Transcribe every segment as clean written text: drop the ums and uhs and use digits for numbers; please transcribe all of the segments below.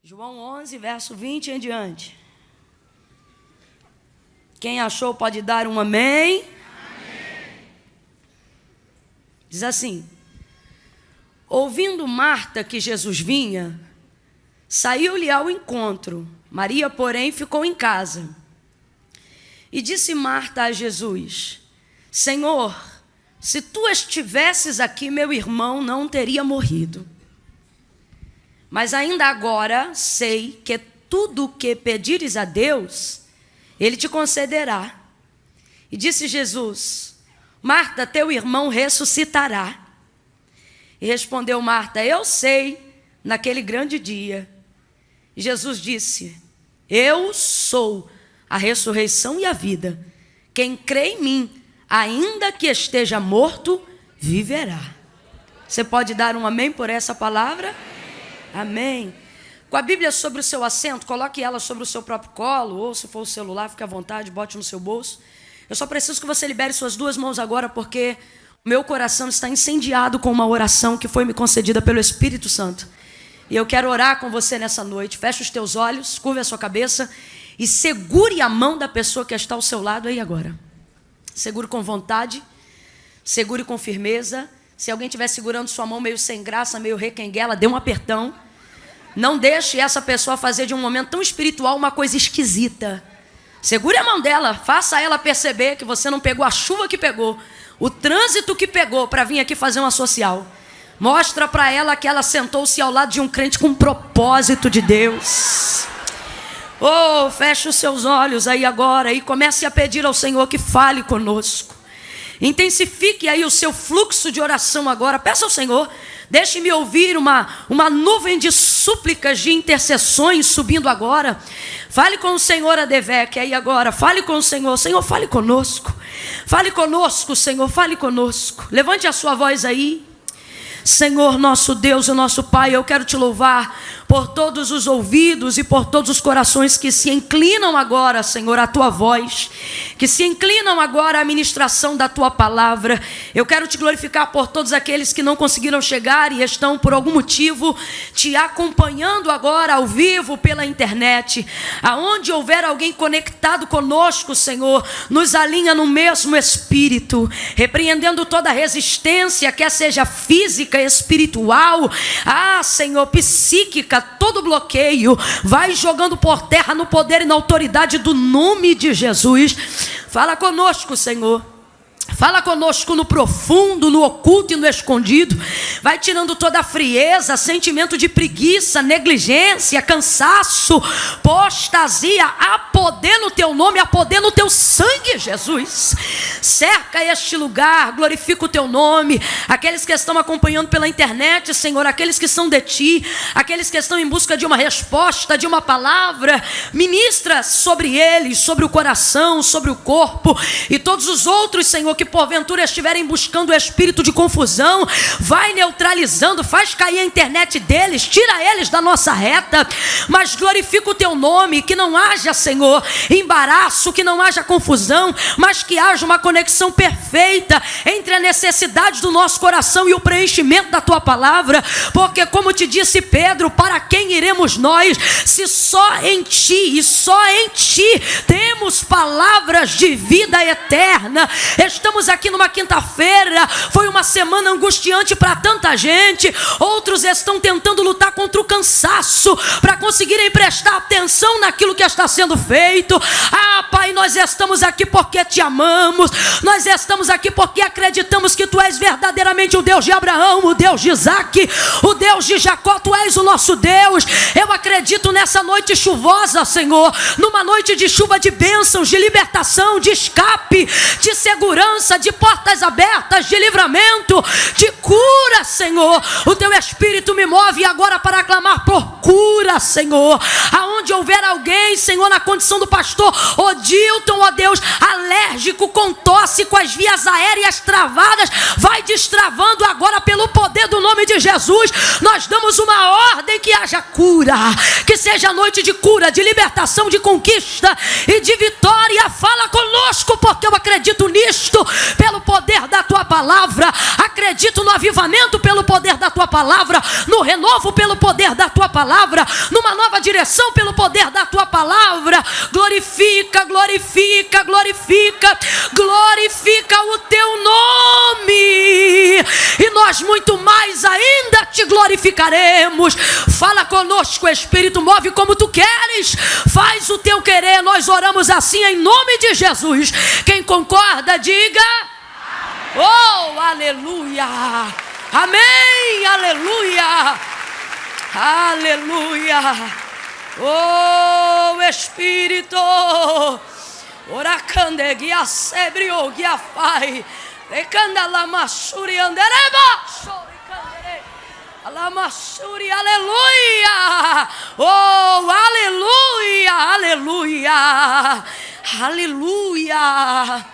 João 11, verso 20 em diante. Quem achou pode dar um amém. Amém. Diz assim: ouvindo Marta que Jesus vinha, saiu-lhe ao encontro. Maria, porém, ficou em casa. E disse Marta a Jesus: Senhor, se tu estivesses aqui, meu irmão não teria morrido. Mas ainda agora sei que tudo o que pedires a Deus, Ele te concederá. E disse Jesus: Marta, teu irmão ressuscitará. E respondeu Marta: eu sei, naquele grande dia. E Jesus disse: eu sou a ressurreição e a vida. Quem crê em mim, ainda que esteja morto, viverá. Você pode dar um amém por essa palavra? Amém. Com a Bíblia sobre o seu assento, coloque ela sobre o seu próprio colo, ou se for o celular, fique à vontade, bote no seu bolso. Eu só preciso que você libere suas duas mãos agora, porque o meu coração está incendiado com uma oração que foi me concedida pelo Espírito Santo. E eu quero orar com você nessa noite. Feche os teus olhos, curve a sua cabeça e segure a mão da pessoa que está ao seu lado aí agora. Segure com vontade, segure com firmeza. Se alguém estiver segurando sua mão meio sem graça, meio requenguela, dê um apertão. Não deixe essa pessoa fazer de um momento tão espiritual uma coisa esquisita. Segure a mão dela, faça ela perceber que você não pegou a chuva que pegou, o trânsito que pegou para vir aqui fazer uma social. Mostra para ela que ela sentou-se ao lado de um crente com um propósito de Deus. Oh, feche os seus olhos aí agora e comece a pedir ao Senhor que fale conosco. Intensifique aí o seu fluxo de oração agora. Peça ao Senhor, deixe-me ouvir uma nuvem de súplicas, de intercessões subindo agora. Fale com o Senhor Adevec aí agora. Fale com o Senhor. Senhor, fale conosco. Fale conosco, Senhor, fale conosco. Levante a sua voz aí. Senhor, nosso Deus e nosso Pai, eu quero te louvar por todos os ouvidos e por todos os corações que se inclinam agora, Senhor, à tua voz, que se inclinam agora à ministração da tua palavra. Eu quero te glorificar por todos aqueles que não conseguiram chegar e estão por algum motivo te acompanhando agora ao vivo pela internet. Aonde houver alguém conectado conosco, Senhor, nos alinha no mesmo espírito, repreendendo toda resistência, quer seja física, espiritual, Senhor, psíquica, todo bloqueio, vai jogando por terra no poder e na autoridade do nome de Jesus. Fala conosco, Senhor. Fala conosco no profundo, no oculto e no escondido. Vai tirando toda a frieza, sentimento de preguiça, negligência, cansaço, apostasia. Há poder no teu nome, há poder no teu sangue, Jesus. Cerca este lugar, glorifica o teu nome. Aqueles que estão acompanhando pela internet, Senhor, aqueles que são de ti, aqueles que estão em busca de uma resposta, de uma palavra, ministra sobre eles, sobre o coração, sobre o corpo e todos os outros, Senhor, que porventura estiverem buscando o espírito de confusão, vai neutralizando, faz cair a internet deles, tira eles da nossa reta, mas glorifica o teu nome, que não haja, Senhor, embaraço, que não haja confusão, mas que haja uma conexão perfeita entre a necessidade do nosso coração e o preenchimento da tua palavra, porque como te disse Pedro, para quem iremos nós, se só em ti e só em ti temos palavras de vida eterna. Estamos aqui numa quinta-feira, foi uma semana angustiante para tanta gente, outros estão tentando lutar contra o cansaço, para conseguirem prestar atenção naquilo que está sendo feito. Pai, nós estamos aqui porque te amamos, nós estamos aqui porque acreditamos que tu és verdadeiramente o Deus de Abraão, o Deus de Isaac, o Deus de Jacó, tu és o nosso Deus. Eu acredito nessa noite chuvosa, Senhor, numa noite de chuva de bênçãos, de libertação, de escape, de segurança, de portas abertas, de livramento, de cura, Senhor. O teu Espírito me move agora para clamar por cura, Senhor. Aonde aonde houver alguém, Senhor, na condição do pastor Odilton, ó Deus, alérgico, com tosse, com as vias aéreas travadas, vai destravando agora pelo poder do nome de Jesus. Nós damos uma ordem que haja cura, que seja noite de cura, de libertação, de conquista e de vitória. Fala conosco, porque eu acredito nisto, pelo poder da tua palavra. Acredito no avivamento pelo poder da tua palavra, no renovo pelo poder da tua palavra, numa nova direção pelo poder da tua palavra. Glorifica, glorifica, glorifica, glorifica o teu nome, e nós muito mais ainda te glorificaremos. Fala conosco, Espírito, move como tu queres, faz o teu querer. Nós oramos assim em nome de Jesus. Quem concorda, diga oh, aleluia, amém, aleluia, aleluia. Oh, Espírito, oracande guia sebrio guia fai, recanda la masuri andereba, soricandere, la masuri, aleluia. Oh, aleluia, aleluia, aleluia.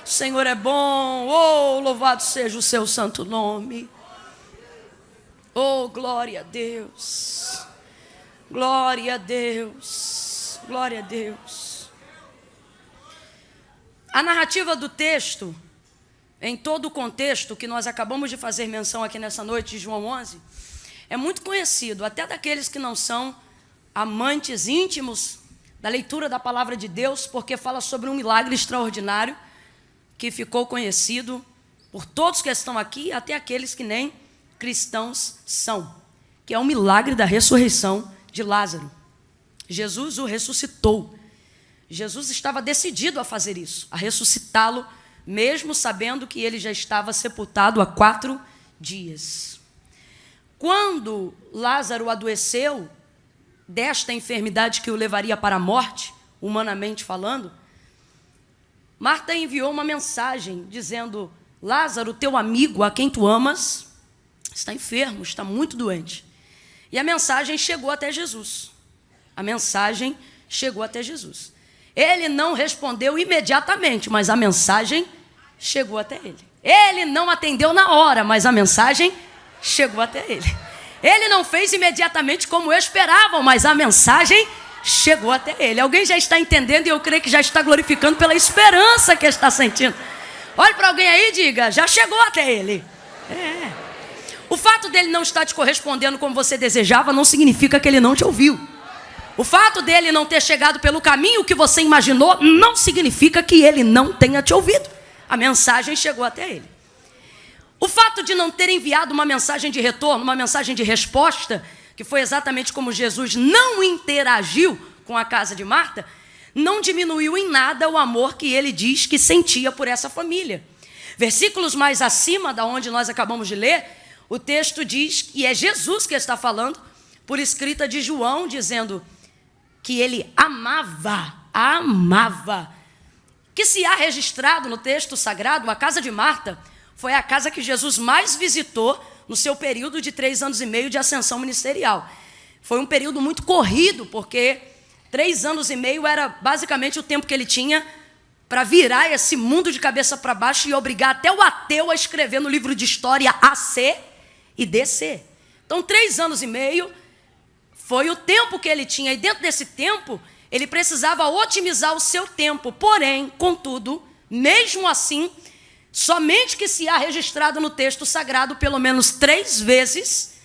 O Senhor é bom. Oh, louvado seja o seu santo nome. Oh, glória a Deus. Glória a Deus. Glória a Deus. A narrativa do texto, em todo o contexto que nós acabamos de fazer menção aqui nessa noite de João 11, é muito conhecido, até daqueles que não são amantes íntimos da leitura da palavra de Deus, porque fala sobre um milagre extraordinário que ficou conhecido por todos que estão aqui, até aqueles que nem cristãos são, que é o milagre da ressurreição de Lázaro. Jesus o ressuscitou. Jesus estava decidido a fazer isso, a ressuscitá-lo, mesmo sabendo que ele já estava sepultado há 4 dias. Quando Lázaro adoeceu desta enfermidade que o levaria para a morte, humanamente falando, Marta enviou uma mensagem dizendo: Lázaro, teu amigo, a quem tu amas, está enfermo, está muito doente. E a mensagem chegou até Jesus. A mensagem chegou até Jesus. Ele não respondeu imediatamente, mas a mensagem chegou até ele. Ele não atendeu na hora, mas a mensagem chegou até ele. Ele não fez imediatamente como esperavam, mas a mensagem chegou até ele. Alguém já está entendendo, e eu creio que já está glorificando pela esperança que está sentindo. Olhe para alguém aí e diga: já chegou até ele. O fato dele não estar te correspondendo como você desejava não significa que ele não te ouviu. O fato dele não ter chegado pelo caminho que você imaginou não significa que ele não tenha te ouvido. A mensagem chegou até ele. O fato de não ter enviado uma mensagem de retorno, uma mensagem de resposta, que foi exatamente como Jesus não interagiu com a casa de Marta, não diminuiu em nada o amor que ele diz que sentia por essa família. Versículos mais acima da onde nós acabamos de ler, o texto diz que é Jesus que está falando, por escrita de João, dizendo que ele amava. Que se há registrado no texto sagrado, a casa de Marta foi a casa que Jesus mais visitou no seu período de 3 anos e meio de ascensão ministerial. Foi um período muito corrido, porque 3 anos e meio era basicamente o tempo que ele tinha para virar esse mundo de cabeça para baixo e obrigar até o ateu a escrever no livro de história AC e DC. Então, 3 anos e meio foi o tempo que ele tinha, e dentro desse tempo, ele precisava otimizar o seu tempo. Porém, contudo, mesmo assim, somente que se há registrado no texto sagrado, pelo menos 3 vezes,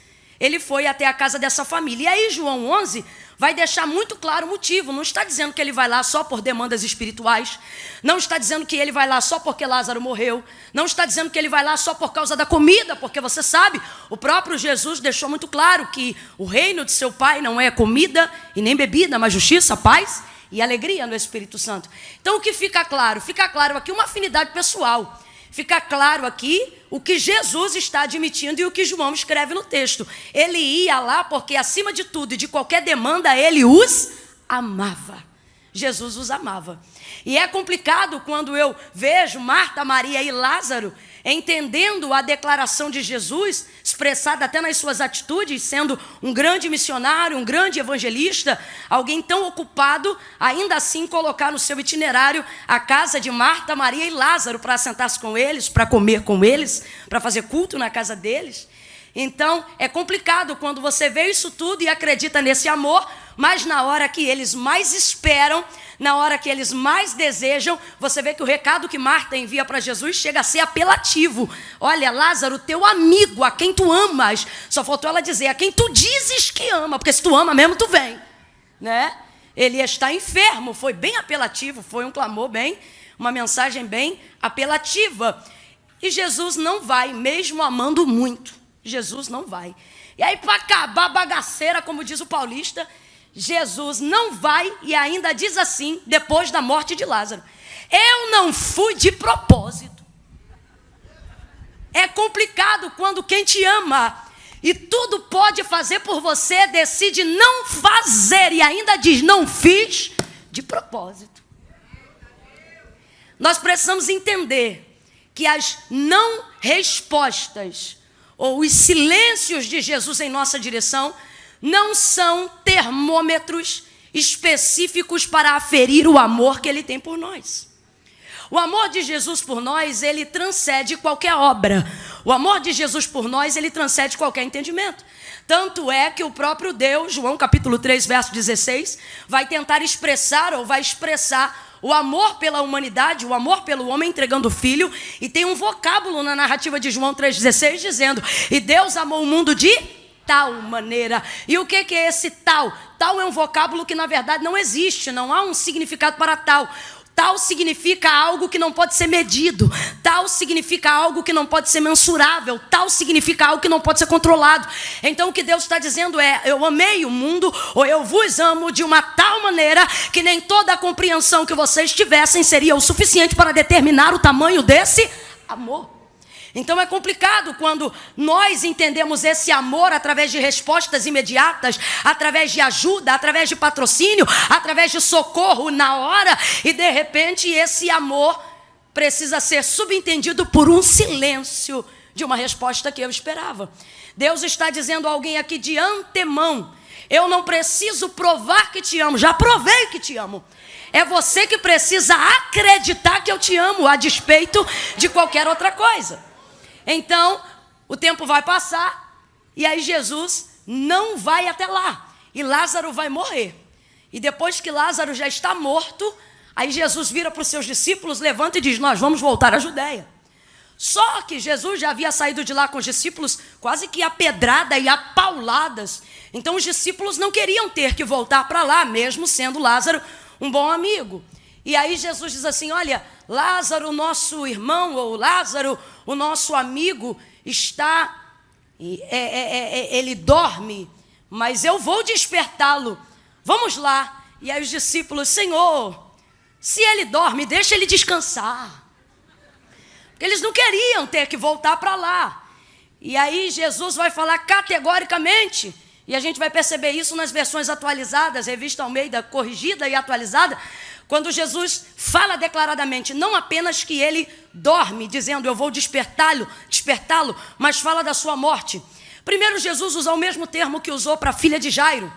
ele foi até a casa dessa família. E aí, João 11 vai deixar muito claro o motivo. Não está dizendo que ele vai lá só por demandas espirituais. Não está dizendo que ele vai lá só porque Lázaro morreu. Não está dizendo que ele vai lá só por causa da comida, porque você sabe, o próprio Jesus deixou muito claro que o reino de seu Pai não é comida e nem bebida, mas justiça, paz e alegria no Espírito Santo. Então, o que fica claro? Fica claro aqui uma afinidade pessoal. Fica claro aqui o que Jesus está admitindo e o que João escreve no texto. Ele ia lá porque, acima de tudo e de qualquer demanda, ele os amava. Jesus os amava. E é complicado quando eu vejo Marta, Maria e Lázaro entendendo a declaração de Jesus, expressada até nas suas atitudes, sendo um grande missionário, um grande evangelista, alguém tão ocupado, ainda assim colocar no seu itinerário a casa de Marta, Maria e Lázaro para sentar-se com eles, para comer com eles, para fazer culto na casa deles. Então, é complicado quando você vê isso tudo e acredita nesse amor, mas na hora que eles mais esperam, na hora que eles mais desejam, você vê que o recado que Marta envia para Jesus chega a ser apelativo. Olha, Lázaro, teu amigo, a quem tu amas. Só faltou ela dizer, a quem tu dizes que ama, porque se tu ama mesmo, tu vem. Né? Ele está enfermo, foi bem apelativo, foi um clamor bem, uma mensagem bem apelativa. E Jesus não vai, mesmo amando muito. Jesus não vai. E aí, para acabar a bagaceira, como diz o paulista, Jesus não vai e ainda diz assim, depois da morte de Lázaro: eu não fui de propósito. É complicado quando quem te ama e tudo pode fazer por você, decide não fazer e ainda diz, não fiz de propósito. Nós precisamos entender que as não respostas ou os silêncios de Jesus em nossa direção não são termômetros específicos para aferir o amor que Ele tem por nós. O amor de Jesus por nós, ele transcende qualquer obra. O amor de Jesus por nós, ele transcende qualquer entendimento. Tanto é que o próprio Deus, João capítulo 3, verso 16, vai tentar expressar ou vai expressar o amor pela humanidade, o amor pelo homem entregando o filho, e tem um vocábulo na narrativa de João 3,16 dizendo, e Deus amou o mundo de tal maneira. E o que é esse tal? Tal é um vocábulo que na verdade não existe, não há um significado para tal. Tal significa algo que não pode ser medido. Tal significa algo que não pode ser mensurável. Tal significa algo que não pode ser controlado. Então o que Deus está dizendo é, eu amei o mundo, ou eu vos amo de uma tal maneira que nem toda a compreensão que vocês tivessem seria o suficiente para determinar o tamanho desse amor. Então é complicado quando nós entendemos esse amor através de respostas imediatas, através de ajuda, através de patrocínio, através de socorro na hora, e de repente esse amor precisa ser subentendido por um silêncio de uma resposta que eu esperava. Deus está dizendo a alguém aqui de antemão, eu não preciso provar que te amo, já provei que te amo. É você que precisa acreditar que eu te amo, a despeito de qualquer outra coisa. Então, o tempo vai passar e aí Jesus não vai até lá. E Lázaro vai morrer. E depois que Lázaro já está morto, aí Jesus vira para os seus discípulos, levanta e diz, nós vamos voltar à Judéia. Só que Jesus já havia saído de lá com os discípulos quase que a pedrada e a pauladas. Então os discípulos não queriam ter que voltar para lá, mesmo sendo Lázaro um bom amigo. E aí Jesus diz assim, olha, Lázaro, nosso irmão, ou Lázaro, o nosso amigo, ele dorme, mas eu vou despertá-lo. Vamos lá. E aí os discípulos, Senhor, se ele dorme, deixa ele descansar. Porque eles não queriam ter que voltar para lá. E aí Jesus vai falar categoricamente, e a gente vai perceber isso nas versões atualizadas, Revista Almeida corrigida e atualizada, quando Jesus fala declaradamente, não apenas que ele dorme, dizendo eu vou despertá-lo, mas fala da sua morte. Primeiro Jesus usa o mesmo termo que usou para a filha de Jairo,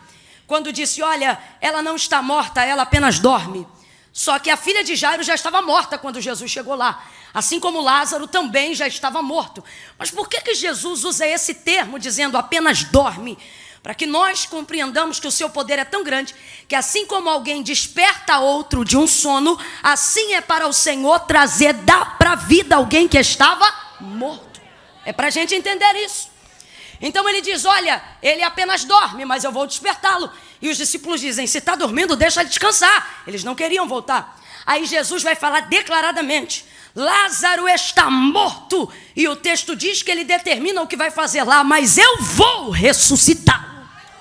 quando disse, olha, ela não está morta, ela apenas dorme. Só que a filha de Jairo já estava morta quando Jesus chegou lá, assim como Lázaro também já estava morto. Mas por que Jesus usa esse termo, dizendo apenas dorme? Para que nós compreendamos que o seu poder é tão grande, que assim como alguém desperta outro de um sono, assim é para o Senhor trazer para a vida alguém que estava morto. É para a gente entender isso. Então ele diz, olha, ele apenas dorme, mas eu vou despertá-lo. E os discípulos dizem, se está dormindo, deixa ele descansar. Eles não queriam voltar. Aí Jesus vai falar declaradamente, Lázaro está morto. E o texto diz que ele determina o que vai fazer lá, mas eu vou ressuscitar.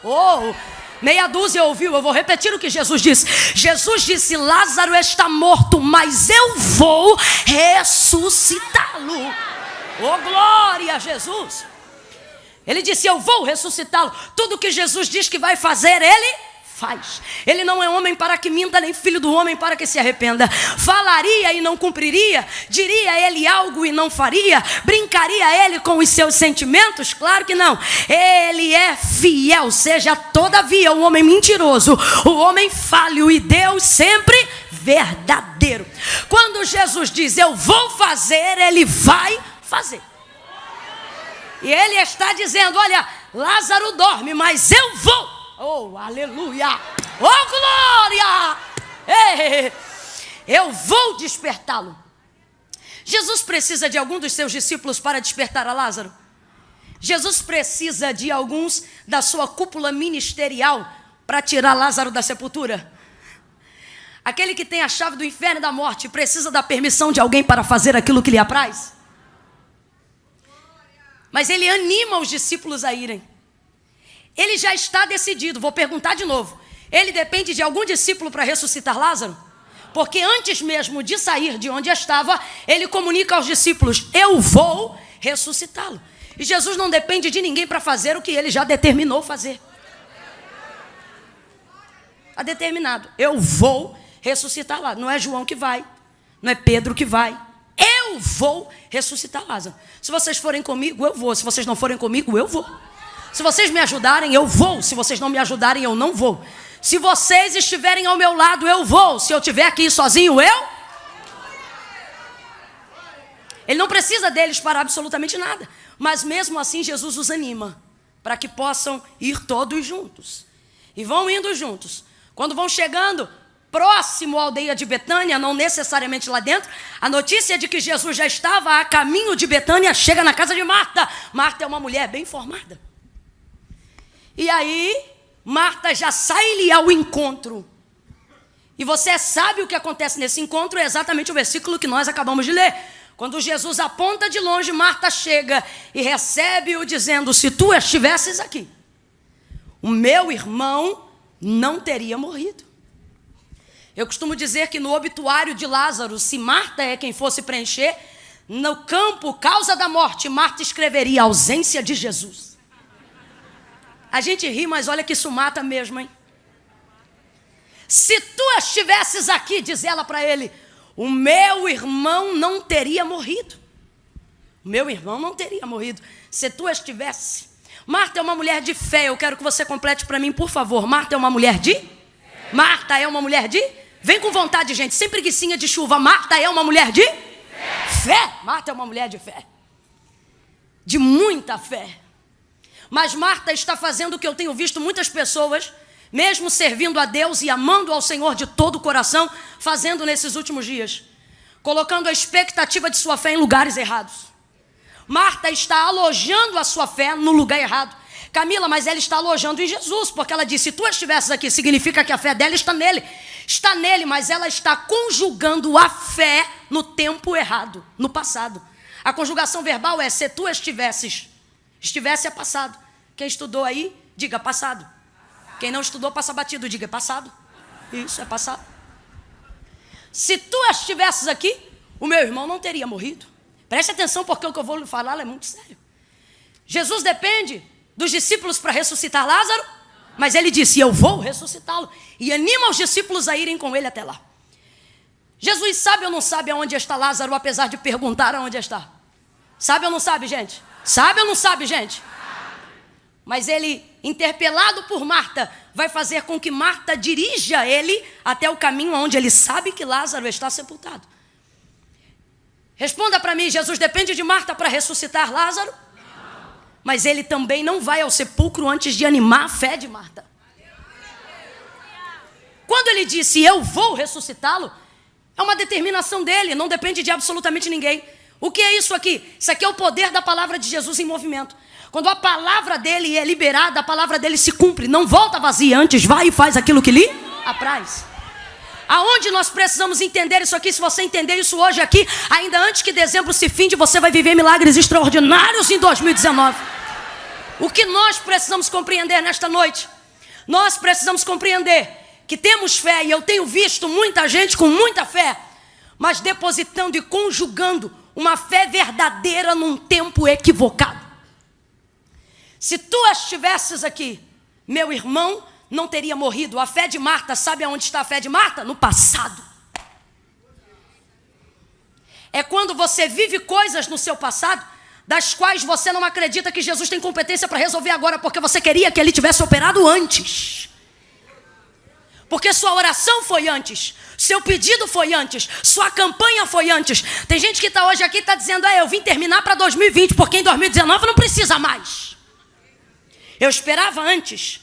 Oh, meia dúzia ouviu, eu vou repetir o que Jesus disse. Jesus disse, Lázaro está morto, mas eu vou ressuscitá-lo. Oh, glória a Jesus. Ele disse, eu vou ressuscitá-lo. Tudo que Jesus diz que vai fazer, ele faz. Ele não é homem para que minta, nem filho do homem para que se arrependa. Falaria e não cumpriria? Diria ele algo e não faria? Brincaria ele com os seus sentimentos? Claro que não. Ele é fiel, seja todavia o homem mentiroso, o homem falho, e Deus sempre verdadeiro. Quando Jesus diz eu vou fazer, ele vai fazer. E ele está dizendo, olha, Lázaro dorme, mas eu vou. Oh, aleluia! Oh, glória! Ei, eu vou despertá-lo. Jesus precisa de algum dos seus discípulos para despertar a Lázaro? Jesus precisa de alguns da sua cúpula ministerial para tirar Lázaro da sepultura? Aquele que tem a chave do inferno e da morte precisa da permissão de alguém para fazer aquilo que lhe apraz? Mas ele anima os discípulos a irem. Ele já está decidido. Vou perguntar de novo. Ele depende de algum discípulo para ressuscitar Lázaro? Porque antes mesmo de sair de onde estava, ele comunica aos discípulos, eu vou ressuscitá-lo. E Jesus não depende de ninguém para fazer o que ele já determinou fazer. Está determinado. Eu vou ressuscitar Lázaro. Não é João que vai, não é Pedro que vai. Eu vou ressuscitar Lázaro. Se vocês forem comigo, eu vou. Se vocês não forem comigo, eu vou. Se vocês me ajudarem, eu vou. Se vocês não me ajudarem, eu não vou. Se vocês estiverem ao meu lado, eu vou. Se eu estiver aqui sozinho, eu... Ele não precisa deles para absolutamente nada. Mas mesmo assim, Jesus os anima para que possam ir todos juntos. E vão indo juntos. Quando vão chegando próximo à aldeia de Betânia, não necessariamente lá dentro, a notícia de que Jesus já estava a caminho de Betânia chega na casa de Marta. Marta é uma mulher bem formada. E aí, Marta já sai-lhe ao encontro. E você sabe o que acontece nesse encontro, é exatamente o versículo que nós acabamos de ler. Quando Jesus aponta de longe, Marta chega e recebe-o dizendo, se tu estivesses aqui, o meu irmão não teria morrido. Eu costumo dizer que no obituário de Lázaro, se Marta é quem fosse preencher, no campo, causa da morte, Marta escreveria ausência de Jesus. A gente ri, mas olha que isso mata mesmo, hein? Se tu estivesses aqui, diz ela para ele, o meu irmão não teria morrido. O meu irmão não teria morrido. Se tu estivesse. Marta é uma mulher de fé. Eu quero que você complete para mim, por favor. Marta é uma mulher de? Marta é uma mulher de? Vem com vontade, gente. Sem preguicinha de chuva. Marta é uma mulher de? Fé. Marta é uma mulher de fé. De muita fé. Mas Marta está fazendo o que eu tenho visto muitas pessoas, mesmo servindo a Deus e amando ao Senhor de todo o coração, fazendo nesses últimos dias. Colocando a expectativa de sua fé em lugares errados. Marta está alojando a sua fé no lugar errado. Camila, mas ela está alojando em Jesus, porque ela disse, se tu estivesses aqui, significa que a fé dela está nele. Está nele, mas ela está conjugando a fé no tempo errado, no passado. A conjugação verbal é, se tu estivesses. Estivesse é passado. Quem estudou aí, diga passado. Quem não estudou, passa batido, diga passado. Isso, é passado. Se tu estivesses aqui, o meu irmão não teria morrido. Preste atenção, porque o que eu vou lhe falar é muito sério. Jesus depende dos discípulos para ressuscitar Lázaro, mas ele disse, eu vou ressuscitá-lo. E anima os discípulos a irem com ele até lá. Jesus sabe ou não sabe aonde está Lázaro, apesar de perguntar aonde está? Sabe ou não sabe, gente? Sabe ou não sabe, gente? Mas ele, interpelado por Marta, vai fazer com que Marta dirija ele até o caminho onde ele sabe que Lázaro está sepultado. Responda para mim, Jesus depende de Marta para ressuscitar Lázaro? Não. Mas ele também não vai ao sepulcro antes de animar a fé de Marta. Quando ele disse, eu vou ressuscitá-lo, é uma determinação dele, não depende de absolutamente ninguém. O que é isso aqui? Isso aqui é o poder da palavra de Jesus em movimento. Quando a palavra dele é liberada, a palavra dele se cumpre. Não volta vazia, antes vai e faz aquilo que lhe apraz. Aonde nós precisamos entender isso aqui? Se você entender isso hoje aqui, ainda antes que dezembro se finde, você vai viver milagres extraordinários em 2019. O que nós precisamos compreender nesta noite? Nós precisamos compreender que temos fé, e eu tenho visto muita gente com muita fé, mas depositando e conjugando uma fé verdadeira num tempo equivocado. Se tu estivesses aqui, meu irmão não teria morrido. A fé de Marta, sabe aonde está a fé de Marta? No passado. É quando você vive coisas no seu passado, das quais você não acredita que Jesus tem competência para resolver agora, porque você queria que ele tivesse operado antes. Porque sua oração foi antes, seu pedido foi antes, sua campanha foi antes. Tem gente que está hoje aqui e está dizendo, eu vim terminar para 2020, porque em 2019 não precisa mais. Eu esperava antes.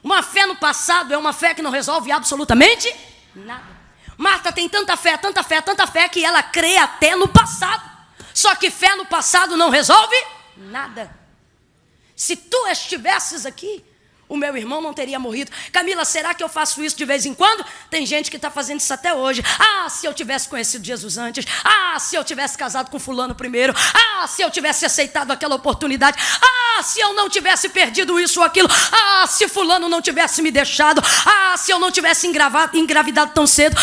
Uma fé no passado é uma fé que não resolve absolutamente nada. Marta tem tanta fé, que ela crê até no passado. Só que fé no passado não resolve nada. Se tu estivesses aqui, o meu irmão não teria morrido. Camila, será que eu faço isso de vez em quando? Tem gente que está fazendo isso até hoje. Se eu tivesse conhecido Jesus antes. Se eu tivesse casado com fulano primeiro. Se eu tivesse aceitado aquela oportunidade. Se eu não tivesse perdido isso ou aquilo. Se fulano não tivesse me deixado. Se eu não tivesse engravidado tão cedo.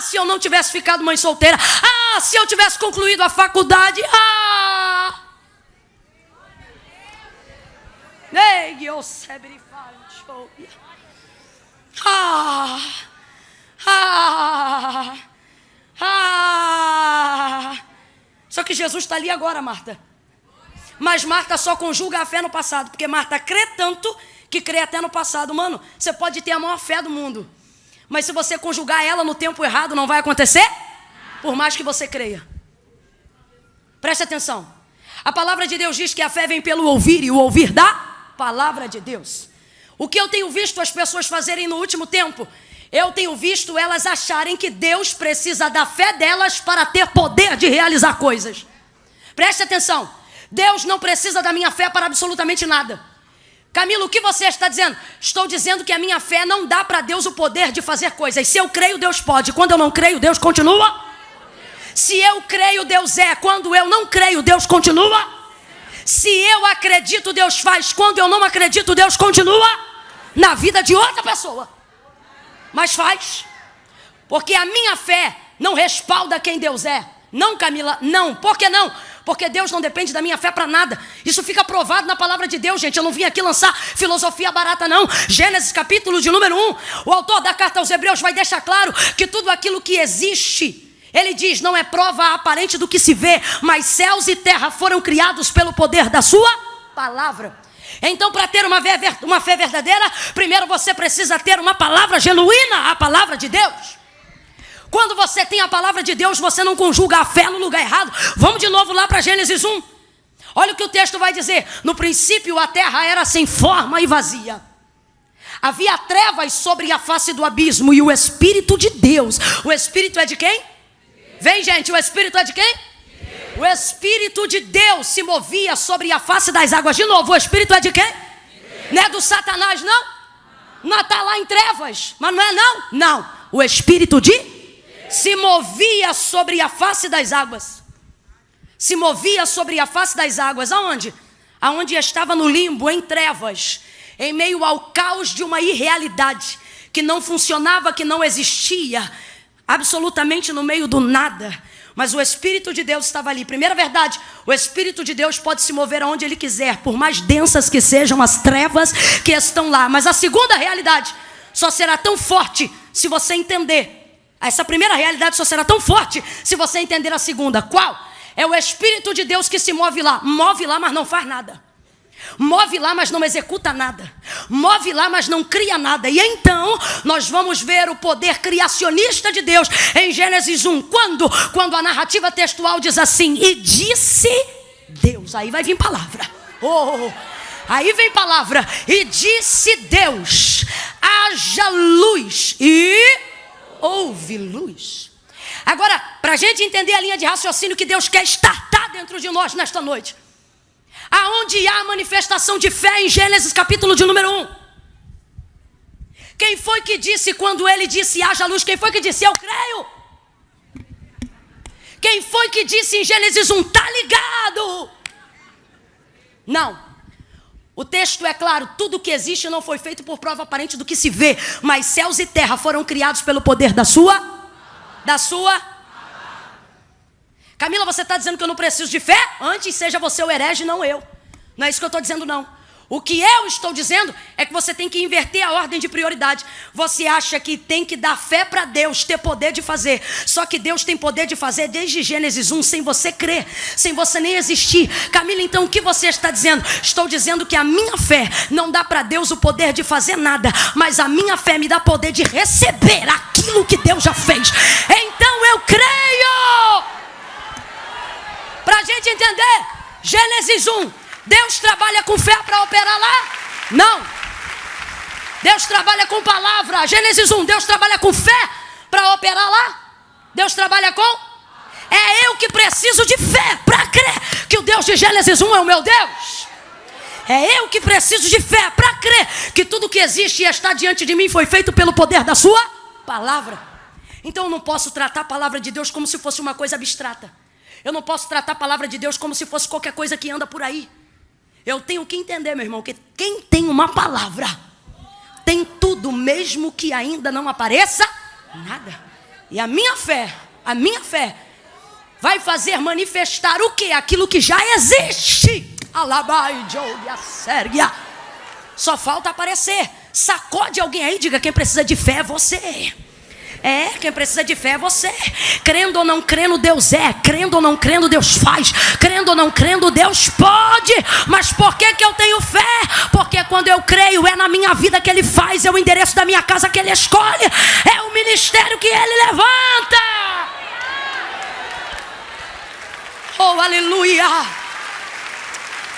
Se eu não tivesse ficado mãe solteira. Se eu tivesse concluído a faculdade. Só que Jesus está ali agora, Marta. Mas Marta só conjuga a fé no passado, porque Marta crê tanto que crê até no passado. Mano, você pode ter a maior fé do mundo, mas se você conjugar ela no tempo errado, não vai acontecer, por mais que você creia. Preste atenção. A palavra de Deus diz que a fé vem pelo ouvir, e o ouvir da palavra de Deus. O que eu tenho visto as pessoas fazerem no último tempo, eu tenho visto elas acharem que Deus precisa da fé delas para ter poder de realizar coisas. Preste atenção. Deus não precisa da minha fé para absolutamente nada. Camila, o que você está dizendo? Estou dizendo que a minha fé não dá para Deus o poder de fazer coisas. Se eu creio, Deus pode. Quando eu não creio, Deus continua. Se eu creio, Deus é. Quando eu não creio, Deus continua. Se eu acredito, Deus faz. Quando eu não acredito, Deus continua na vida de outra pessoa. Mas faz. Porque a minha fé não respalda quem Deus é. Não, Camila, não. Por que não? Porque Deus não depende da minha fé para nada. Isso fica provado na palavra de Deus, gente. Eu não vim aqui lançar filosofia barata, não. Gênesis capítulo de número 1. O autor da carta aos Hebreus vai deixar claro que tudo aquilo que existe, ele diz, não é prova aparente do que se vê, mas céus e terra foram criados pelo poder da sua palavra. Então, para ter uma fé verdadeira, primeiro você precisa ter uma palavra genuína, a palavra de Deus. Quando você tem a palavra de Deus, você não conjuga a fé no lugar errado. Vamos de novo lá para Gênesis 1. Olha o que o texto vai dizer. No princípio a terra era sem forma e vazia. Havia trevas sobre a face do abismo e o Espírito de Deus. O Espírito é de quem? Vem, gente, o Espírito é de quem? O Espírito de Deus se movia sobre a face das águas. De novo, o Espírito é de quem? Não é do Satanás, não? Não está lá em trevas, mas não é não? Não, o Espírito de se movia sobre a face das águas. Se movia sobre a face das águas. Aonde? Aonde estava no limbo, em trevas, em meio ao caos de uma irrealidade que não funcionava, que não existia, absolutamente no meio do nada. Mas o Espírito de Deus estava ali. Primeira verdade, o Espírito de Deus pode se mover aonde Ele quiser, por mais densas que sejam as trevas que estão lá. Mas a segunda realidade só será tão forte se você entender. Essa primeira realidade só será tão forte se você entender a segunda. Qual? É o Espírito de Deus que se move lá. Move lá, mas não faz nada. Move lá, mas não executa nada. Move lá, mas não cria nada. E então, nós vamos ver o poder criacionista de Deus em Gênesis 1. Quando a narrativa textual diz assim, e disse Deus. Aí vai vir palavra. Aí vem palavra. E disse Deus, haja luz e houve luz. Agora, para a gente entender a linha de raciocínio que Deus quer estartar dentro de nós nesta noite, aonde há a manifestação de fé em Gênesis capítulo de número 1. Quem foi que disse quando ele disse haja luz? Quem foi que disse eu creio? Quem foi que disse em Gênesis 1 tá ligado? Não. O texto é claro, tudo que existe não foi feito por prova aparente do que se vê, mas céus e terra foram criados pelo poder da sua. Camila, você está dizendo que eu não preciso de fé? Antes seja você o herege, não eu. Não é isso que eu estou dizendo, não. O que eu estou dizendo é que você tem que inverter a ordem de prioridade. Você acha que tem que dar fé para Deus ter poder de fazer. Só que Deus tem poder de fazer desde Gênesis 1, sem você crer, sem você nem existir. Camila, então o que você está dizendo? Estou dizendo que a minha fé não dá para Deus o poder de fazer nada, mas a minha fé me dá poder de receber aquilo que Deus já fez. Então eu creio. Para a gente entender, Gênesis 1. Deus trabalha com fé para operar lá? Não. Deus trabalha com palavra. Gênesis 1, Deus trabalha com fé para operar lá? Deus trabalha com? É eu que preciso de fé para crer que o Deus de Gênesis 1 é o meu Deus. É eu que preciso de fé para crer que tudo que existe e está diante de mim foi feito pelo poder da sua palavra. Então eu não posso tratar a palavra de Deus como se fosse uma coisa abstrata. Eu não posso tratar a palavra de Deus como se fosse qualquer coisa que anda por aí. Eu tenho que entender, meu irmão, que quem tem uma palavra tem tudo, mesmo que ainda não apareça nada. E a minha fé vai fazer manifestar o quê? Aquilo que já existe. Alabai, Joia, Sérgia. Só falta aparecer. Sacode alguém aí, diga: quem precisa de fé é você. Quem precisa de fé é você. Crendo ou não crendo, Deus é. Crendo ou não crendo, Deus faz. Crendo ou não crendo, Deus pode. Mas por que eu tenho fé? Porque quando eu creio, é na minha vida que Ele faz. É o endereço da minha casa que Ele escolhe. É o ministério que Ele levanta. Oh, aleluia.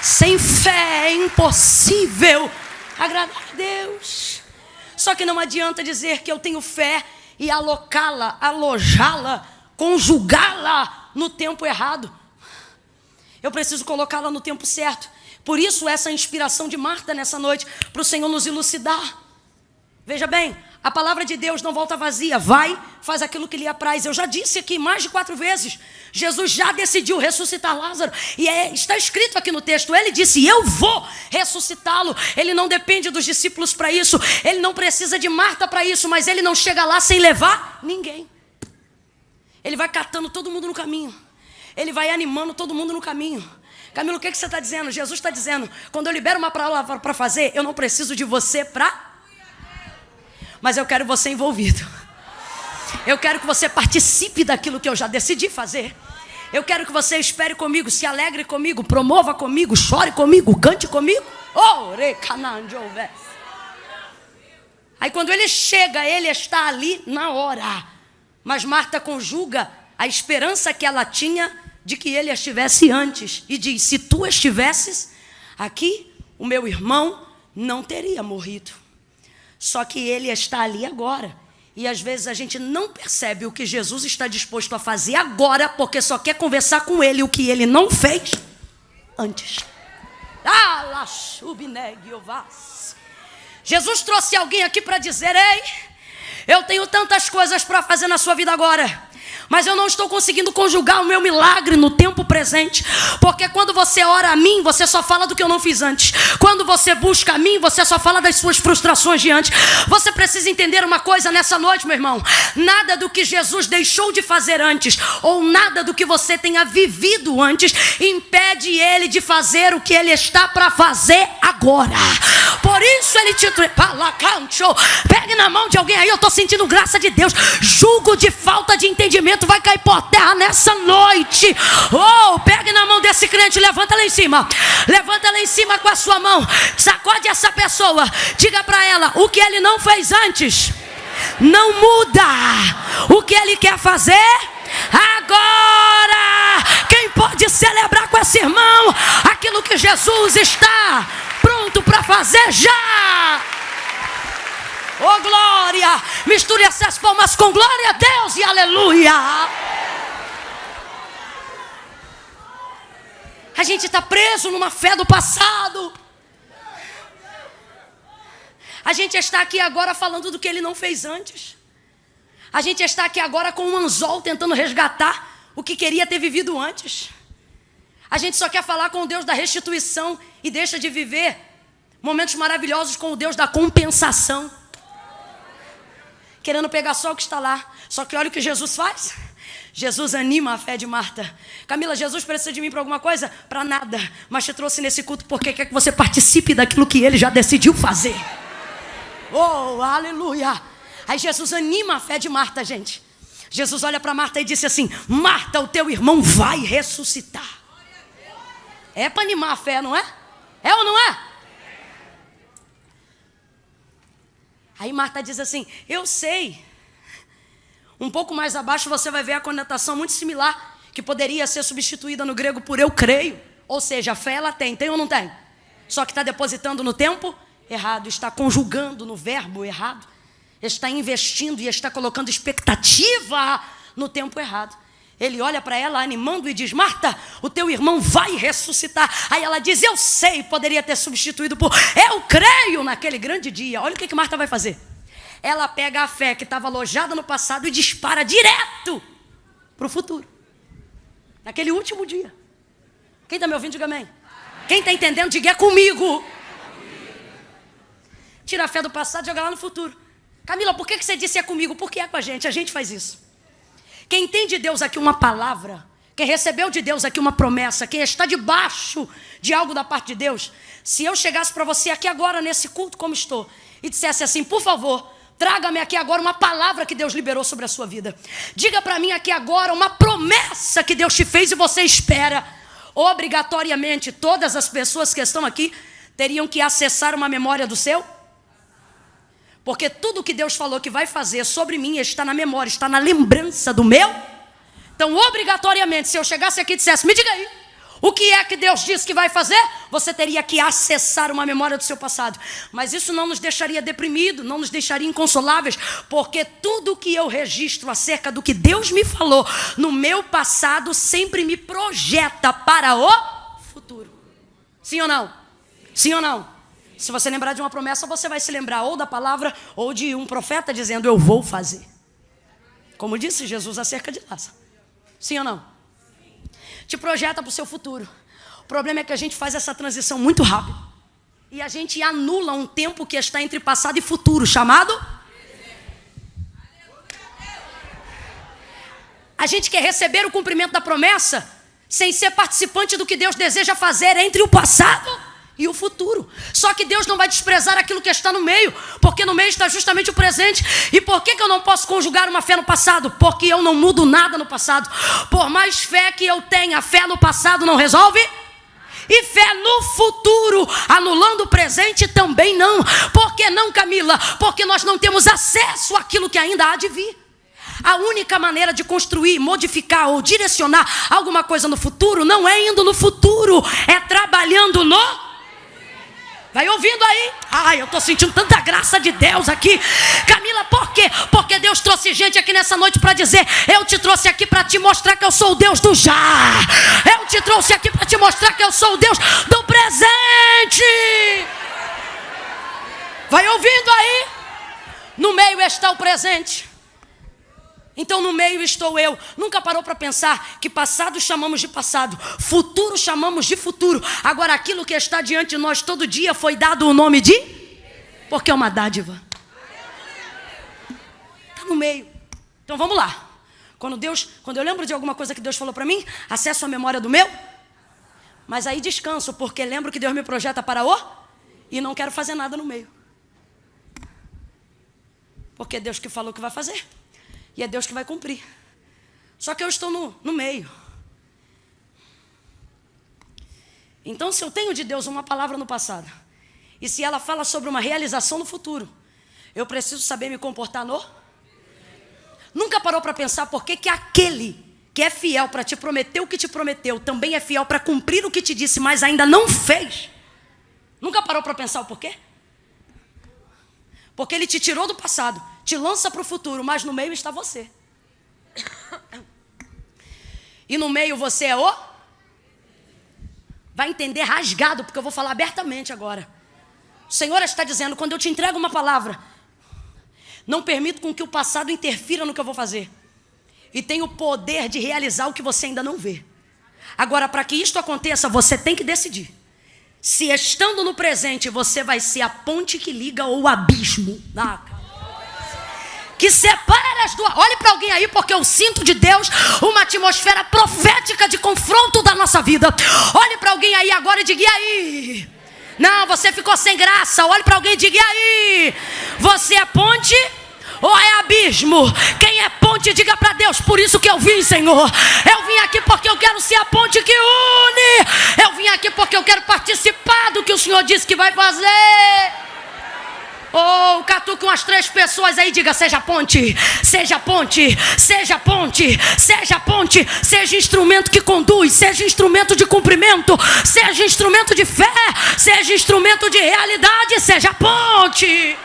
Sem fé é impossível agradar a Deus. Só que não adianta dizer que eu tenho fé e alocá-la, alojá-la, conjugá-la no tempo errado. Eu preciso colocá-la no tempo certo. Por isso essa inspiração de Marta nessa noite, para o Senhor nos elucidar. Veja bem, a palavra de Deus não volta vazia. Vai, faz aquilo que lhe apraz. Eu já disse aqui mais de 4 vezes. Jesus já decidiu ressuscitar Lázaro. E está escrito aqui no texto. Ele disse: eu vou ressuscitá-lo. Ele não depende dos discípulos para isso. Ele não precisa de Marta para isso. Mas ele não chega lá sem levar ninguém. Ele vai catando todo mundo no caminho. Ele vai animando todo mundo no caminho. Camilo, o que você está dizendo? Jesus está dizendo: quando eu libero uma palavra para fazer, eu não preciso de você para... Mas eu quero você envolvido. Eu quero que você participe daquilo que eu já decidi fazer. Eu quero que você espere comigo, se alegre comigo, promova comigo, chore comigo, cante comigo. Aí quando ele chega, ele está ali na hora. Mas Marta conjuga a esperança que ela tinha de que ele estivesse antes. E diz: se tu estivesses aqui, o meu irmão não teria morrido. Só que ele está ali agora. E às vezes a gente não percebe o que Jesus está disposto a fazer agora, porque só quer conversar com ele o que ele não fez antes. Jesus trouxe alguém aqui para dizer: ei, eu tenho tantas coisas para fazer na sua vida agora, mas eu não estou conseguindo conjugar o meu milagre no tempo presente. Porque quando você ora a mim, você só fala do que eu não fiz antes. Quando você busca a mim, você só fala das suas frustrações de antes. Você precisa entender uma coisa nessa noite, meu irmão. Nada do que Jesus deixou de fazer antes, ou nada do que você tenha vivido antes, impede ele de fazer o que ele está para fazer agora. Por isso ele te... Pegue na mão de alguém aí, eu estou sentindo graça de Deus. Julgo de falta de entendimento vai cair por terra nessa noite. Oh, pegue na mão desse crente, levanta lá em cima. Levanta lá em cima com a sua mão. Sacode essa pessoa. Diga para ela: o que ele não fez antes não muda o que ele quer fazer agora. Quem pode celebrar com esse irmão aquilo que Jesus está pronto para fazer já? Oh, glória! Misture essas palmas com glória a Deus e aleluia! A gente está preso numa fé do passado. A gente está aqui agora falando do que ele não fez antes. A gente está aqui agora com um anzol tentando resgatar o que queria ter vivido antes. A gente só quer falar com o Deus da restituição e deixa de viver momentos maravilhosos com o Deus da compensação. Querendo pegar só o que está lá. Só que olha o que Jesus faz. Jesus anima a fé de Marta. Camila, Jesus precisa de mim para alguma coisa? Para nada. Mas te trouxe nesse culto porque quer que você participe daquilo que ele já decidiu fazer. Oh, aleluia. Aí Jesus anima a fé de Marta, gente. Jesus olha para Marta e disse assim: Marta, o teu irmão vai ressuscitar. É para animar a fé, não é? É ou não é? Aí Marta diz assim: eu sei. Um pouco mais abaixo você vai ver a conotação muito similar, que poderia ser substituída no grego por eu creio. Ou seja, a fé ela tem ou não tem? Só que está depositando no tempo errado, está conjugando no verbo errado, está investindo e está colocando expectativa no tempo errado. Ele olha para ela animando e diz: Marta, o teu irmão vai ressuscitar. Aí ela diz: eu sei, poderia ter substituído por eu creio naquele grande dia. Olha o que Marta vai fazer. Ela pega a fé que estava alojada no passado e dispara direto para o futuro. Naquele último dia. Quem está me ouvindo, diga amém. Quem está entendendo, diga é comigo. Tira a fé do passado e joga lá no futuro. Camila, por que você disse é comigo? Porque é com a gente faz isso. Quem tem de Deus aqui uma palavra, quem recebeu de Deus aqui uma promessa, quem está debaixo de algo da parte de Deus, se eu chegasse para você aqui agora nesse culto como estou e dissesse assim: por favor, traga-me aqui agora uma palavra que Deus liberou sobre a sua vida. Diga para mim aqui agora uma promessa que Deus te fez e você espera. Obrigatoriamente, todas as pessoas que estão aqui teriam que acessar uma memória do seu. Porque tudo que Deus falou que vai fazer sobre mim está na memória, está na lembrança do meu. Então, obrigatoriamente, se eu chegasse aqui e dissesse: me diga aí, o que é que Deus disse que vai fazer? Você teria que acessar uma memória do seu passado. Mas isso não nos deixaria deprimidos, não nos deixaria inconsoláveis, porque tudo que eu registro acerca do que Deus me falou no meu passado sempre me projeta para o futuro. Sim ou não? Sim ou não? Se você lembrar de uma promessa, você vai se lembrar ou da palavra ou de um profeta dizendo: eu vou fazer. Como disse Jesus acerca de Lázaro. Sim ou não? Te projeta para o seu futuro. O problema é que a gente faz essa transição muito rápido. E a gente anula um tempo que está entre passado e futuro, chamado... A gente quer receber o cumprimento da promessa sem ser participante do que Deus deseja fazer entre o passado e o futuro. Só que Deus não vai desprezar aquilo que está no meio, porque no meio está justamente o presente. E por que eu não posso conjugar uma fé no passado? Porque eu não mudo nada no passado. Por mais fé que eu tenha, fé no passado não resolve. E fé no futuro, anulando o presente, também não. Por que não, Camila? Porque nós não temos acesso àquilo que ainda há de vir. A única maneira de construir, modificar ou direcionar alguma coisa no futuro não é indo no futuro, é trabalhando no... Vai ouvindo aí? Ai, eu estou sentindo tanta graça de Deus aqui. Camila, por quê? Porque Deus trouxe gente aqui nessa noite para dizer: eu te trouxe aqui para te mostrar que eu sou o Deus do já. Eu te trouxe aqui para te mostrar que eu sou o Deus do presente. Vai ouvindo aí? No meio está o presente. Então no meio estou eu. Nunca parou para pensar que passado chamamos de passado, futuro chamamos de futuro. Agora aquilo que está diante de nós todo dia foi dado o nome de... Porque é uma dádiva. Está no meio. Então vamos lá. Quando eu lembro de alguma coisa que Deus falou para mim, acesso a memória do meu. Mas aí descanso, porque lembro que Deus me projeta para o... E não quero fazer nada no meio. Porque é Deus que falou que vai fazer. E é Deus que vai cumprir. Só que eu estou no meio. Então, se eu tenho de Deus uma palavra no passado, e se ela fala sobre uma realização no futuro, eu preciso saber me comportar no... Nunca parou para pensar por que aquele que é fiel para te prometer o que te prometeu, também é fiel para cumprir o que te disse, mas ainda não fez? Nunca parou para pensar o porquê? Porque ele te tirou do passado, te lança para o futuro, mas no meio está você. E no meio você é o... Vai entender rasgado, porque eu vou falar abertamente agora. O Senhor está dizendo: quando eu te entrego uma palavra, não permito com que o passado interfira no que eu vou fazer. E tem o poder de realizar o que você ainda não vê. Agora, para que isto aconteça, você tem que decidir. Se estando no presente, você vai ser a ponte que liga ou o abismo. que separa as duas. Olhe para alguém aí, porque eu sinto de Deus uma atmosfera profética de confronto da nossa vida. Olhe para alguém aí agora e diga: e aí? Não, você ficou sem graça. Olhe para alguém e diga: e aí? Você é ponte ou é abismo? Quem é ponte, diga para Deus: por isso que eu vim, Senhor. Eu vim aqui porque eu quero ser a ponte que une. Eu vim aqui porque eu quero participar do que o Senhor disse que vai fazer. Oh, catuque umas 3 pessoas aí, diga: seja ponte, seja ponte, seja ponte, seja ponte, seja instrumento que conduz, seja instrumento de cumprimento, seja instrumento de fé, seja instrumento de realidade, seja ponte.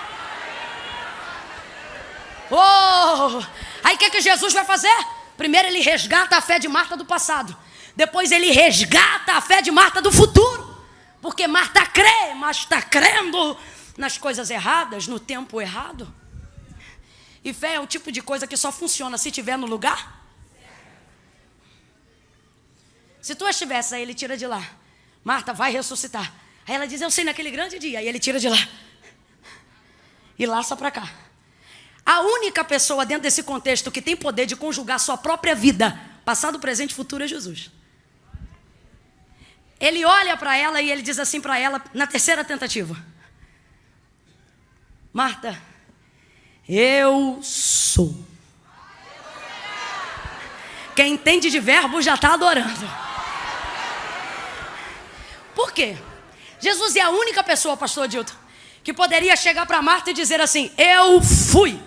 Oh, aí o que Jesus vai fazer? Primeiro ele resgata a fé de Marta do passado, depois ele resgata a fé de Marta do futuro, porque Marta crê, mas está crendo nas coisas erradas, no tempo errado. E fé é o tipo de coisa que só funciona se estiver no lugar. Se tu estivesse aí, ele tira de lá: Marta, vai ressuscitar. Aí ela diz: eu sei, naquele grande dia. Aí ele tira de lá e laça para cá. A única pessoa dentro desse contexto que tem poder de conjugar sua própria vida, passado, presente e futuro, é Jesus. Ele olha para ela e ele diz assim para ela, na terceira tentativa: Marta, eu sou. Quem entende de verbo já está adorando. Por quê? Jesus é a única pessoa, pastor Adilton, que poderia chegar para Marta e dizer assim: eu fui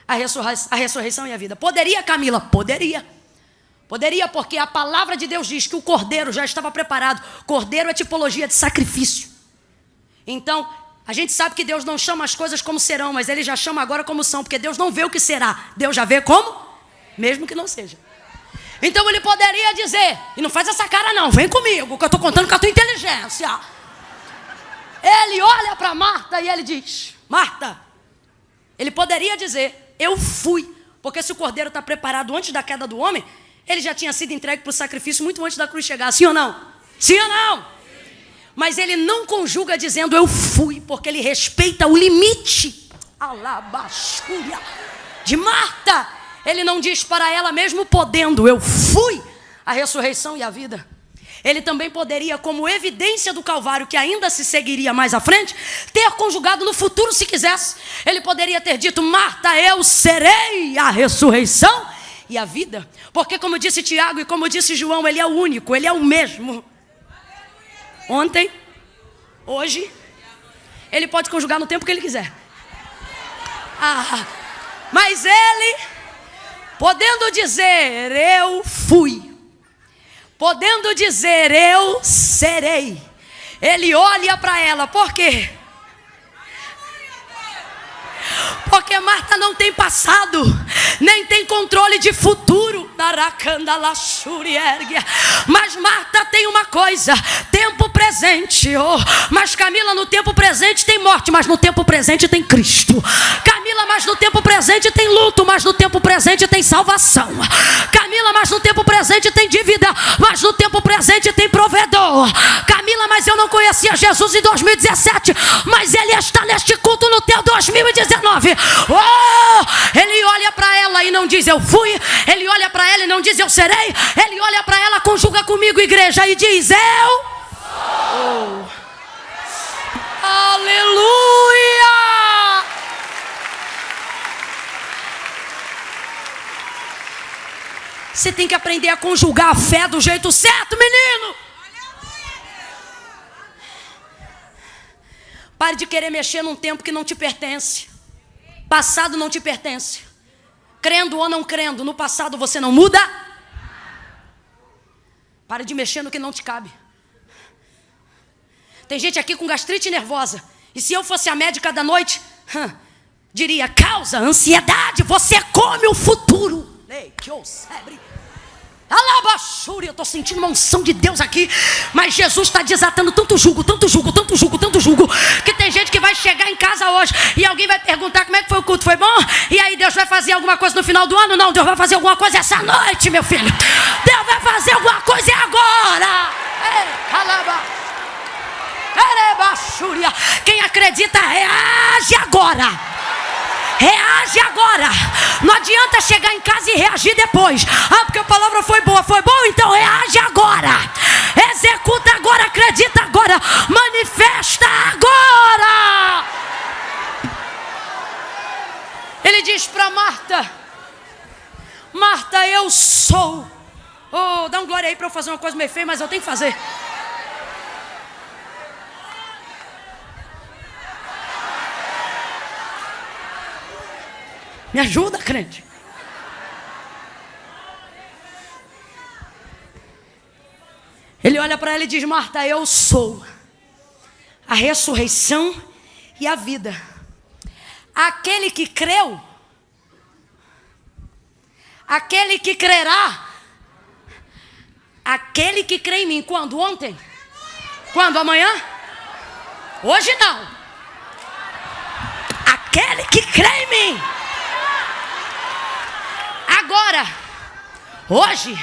a ressurreição e a vida. Poderia, Camila? Poderia. Poderia, porque a palavra de Deus diz que o cordeiro já estava preparado. Cordeiro é tipologia de sacrifício. Então, a gente sabe que Deus não chama as coisas como serão, mas Ele já chama agora como são, porque Deus não vê o que será, Deus já vê como, mesmo que não seja. Então Ele poderia dizer, e não faz essa cara não, vem comigo, que eu estou contando com a tua inteligência. Ele olha para Marta e Ele diz: Marta, Ele poderia dizer: eu fui, porque se o cordeiro está preparado antes da queda do homem, ele já tinha sido entregue para o sacrifício muito antes da cruz chegar, sim ou não? Sim ou não? Mas ele não conjuga dizendo eu fui, porque ele respeita o limite alabastúria de Marta. Ele não diz para ela, mesmo podendo, eu fui a ressurreição e a vida. Ele também poderia, como evidência do Calvário, que ainda se seguiria mais à frente, ter conjugado no futuro se quisesse. Ele poderia ter dito: Marta, eu serei a ressurreição e a vida. Porque como disse Tiago e como disse João, ele é o único, ele é o mesmo. Ontem, hoje, ele pode conjugar no tempo que ele quiser. Mas ele, podendo dizer eu fui, podendo dizer eu serei, ele olha para ela. Por quê? Porque Marta não tem passado, nem tem controle de futuro. Mas Marta tem uma coisa: tempo presente. Mas Camila, no tempo presente tem morte, mas no tempo presente tem Cristo. Camila, mas no tempo presente tem luto, mas no tempo presente tem salvação. Camila, mas no tempo presente tem dívida, mas no tempo presente tem provedor. Camila, mas eu não conhecia Jesus em 2017, mas Ele está neste culto no teu 2019. Ele olha para ela e não diz eu fui. Ele olha para ela e não diz eu serei. Ele olha para ela, conjuga comigo, igreja, e diz eu sou. Aleluia! Você tem que aprender a conjugar a fé do jeito certo, menino. Pare de querer mexer num tempo que não te pertence. Passado não te pertence. Crendo ou não crendo, no passado você não muda. Pare de mexer no que não te cabe. Tem gente aqui com gastrite nervosa, e se eu fosse a médica da noite, diria: causa ansiedade, você come o futuro. Eu estou sentindo uma unção de Deus aqui, mas Jesus está desatando tanto jugo, que tem gente que vai chegar em casa hoje e alguém vai perguntar como é que foi o culto, foi bom? E aí Deus vai fazer alguma coisa no final do ano? Não, Deus vai fazer alguma coisa essa noite, meu filho. Deus vai fazer alguma coisa agora. Quem acredita reage agora. Reage agora. Não adianta chegar em casa e reagir depois. Ah, porque a palavra foi boa. Foi bom? Então reage agora. Executa agora, acredita agora. Manifesta agora. Ele diz para Marta: Marta, eu sou. Oh, dá um glória aí para eu fazer uma coisa meio feia, mas eu tenho que fazer. Me ajuda, crente. Ele olha para ela e diz: Marta, eu sou a ressurreição e a vida. Aquele que creu, aquele que crerá, aquele que crê em mim. Quando? Ontem? Quando? Amanhã? Hoje não. Aquele que crê em mim. Agora, hoje,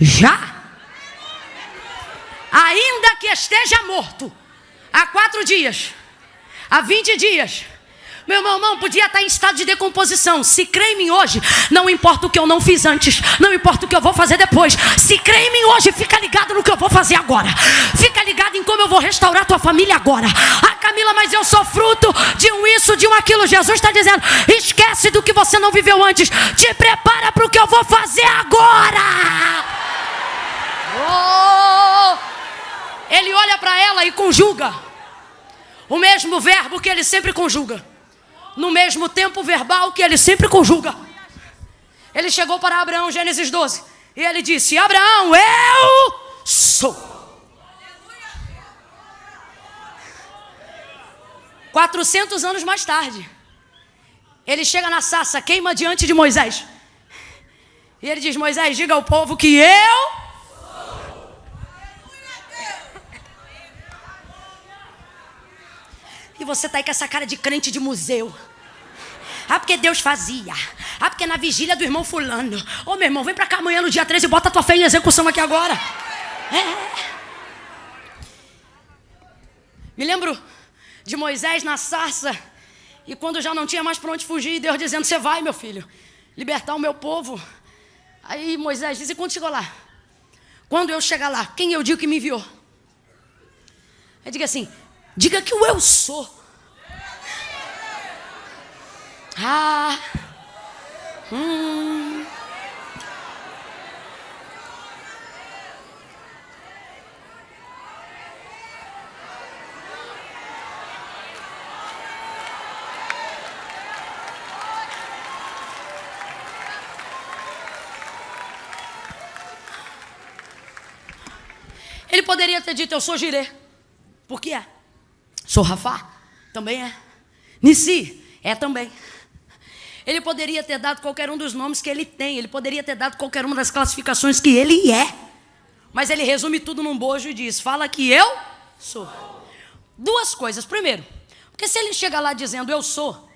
já. Ainda que esteja morto há 4 dias, há 20 dias, meu irmão podia estar em estado de decomposição. Se crê em mim hoje, não importa o que eu não fiz antes, não importa o que eu vou fazer depois. Se crê em mim hoje, fica ligado no que eu vou fazer agora. Fica ligado em como eu vou restaurar tua família agora. Ah, Camila, mas eu sou fruto de um isso, de um aquilo. Jesus está dizendo: esquece do que você não viveu antes. Te prepara para o que eu vou fazer agora. Ele olha para ela e conjuga o mesmo verbo que ele sempre conjuga, no mesmo tempo verbal que ele sempre conjuga. Ele chegou para Abraão, Gênesis 12, e ele disse: Abraão, eu sou. 400 anos mais tarde, ele chega na sarça, queima diante de Moisés, e ele diz: Moisés, diga ao povo que eu... E você está aí com essa cara de crente de museu. Ah, porque Deus fazia. Ah, porque na vigília do irmão fulano. Ô, meu irmão, vem para cá amanhã no dia 13 e bota a tua fé em execução aqui agora. Me lembro de Moisés na sarça, e quando já não tinha mais para onde fugir, Deus dizendo: você vai, meu filho, libertar o meu povo. Aí Moisés diz: e quando chegou lá? Quando eu chegar lá, quem eu digo que me enviou? Aí diga assim: diga que o eu sou. Ele poderia ter dito: eu sou Jirê. Por que é? Sou Rafá? Também é. Nissi? É também. Ele poderia ter dado qualquer um dos nomes que ele tem. Ele poderia ter dado qualquer uma das classificações que ele é. Mas ele resume tudo num bojo e diz: fala que eu sou. 2 coisas. Primeiro, porque se ele chega lá dizendo eu sou,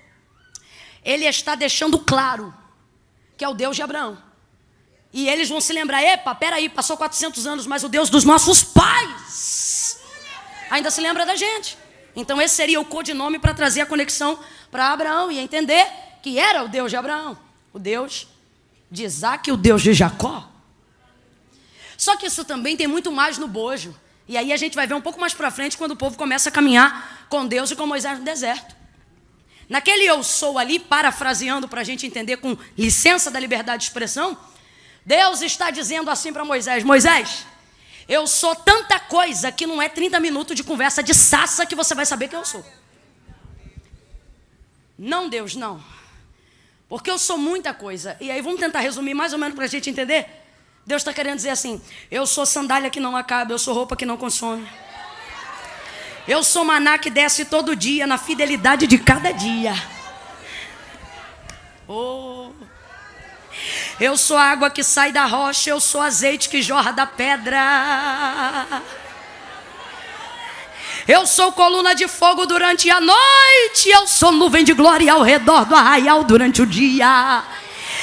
ele está deixando claro que é o Deus de Abraão. E eles vão se lembrar: epa, peraí, passou 400 anos, mas o Deus dos nossos pais ainda se lembra da gente. Então esse seria o codinome para trazer a conexão para Abraão e entender que era o Deus de Abraão, o Deus de Isaac e o Deus de Jacó. Só que isso também tem muito mais no bojo. E aí a gente vai ver um pouco mais para frente, quando o povo começa a caminhar com Deus e com Moisés no deserto. Naquele eu sou ali, parafraseando para a gente entender com licença da liberdade de expressão, Deus está dizendo assim para Moisés: Moisés, eu sou tanta coisa que não é 30 minutos de conversa de sassa que você vai saber que eu sou. Não, Deus, não. Porque eu sou muita coisa. E aí vamos tentar resumir mais ou menos para a gente entender. Deus está querendo dizer assim: eu sou sandália que não acaba, eu sou roupa que não consome. Eu sou maná que desce todo dia, na fidelidade de cada dia. Eu sou água que sai da rocha, eu sou azeite que jorra da pedra. Eu sou coluna de fogo durante a noite, eu sou nuvem de glória ao redor do arraial durante o dia.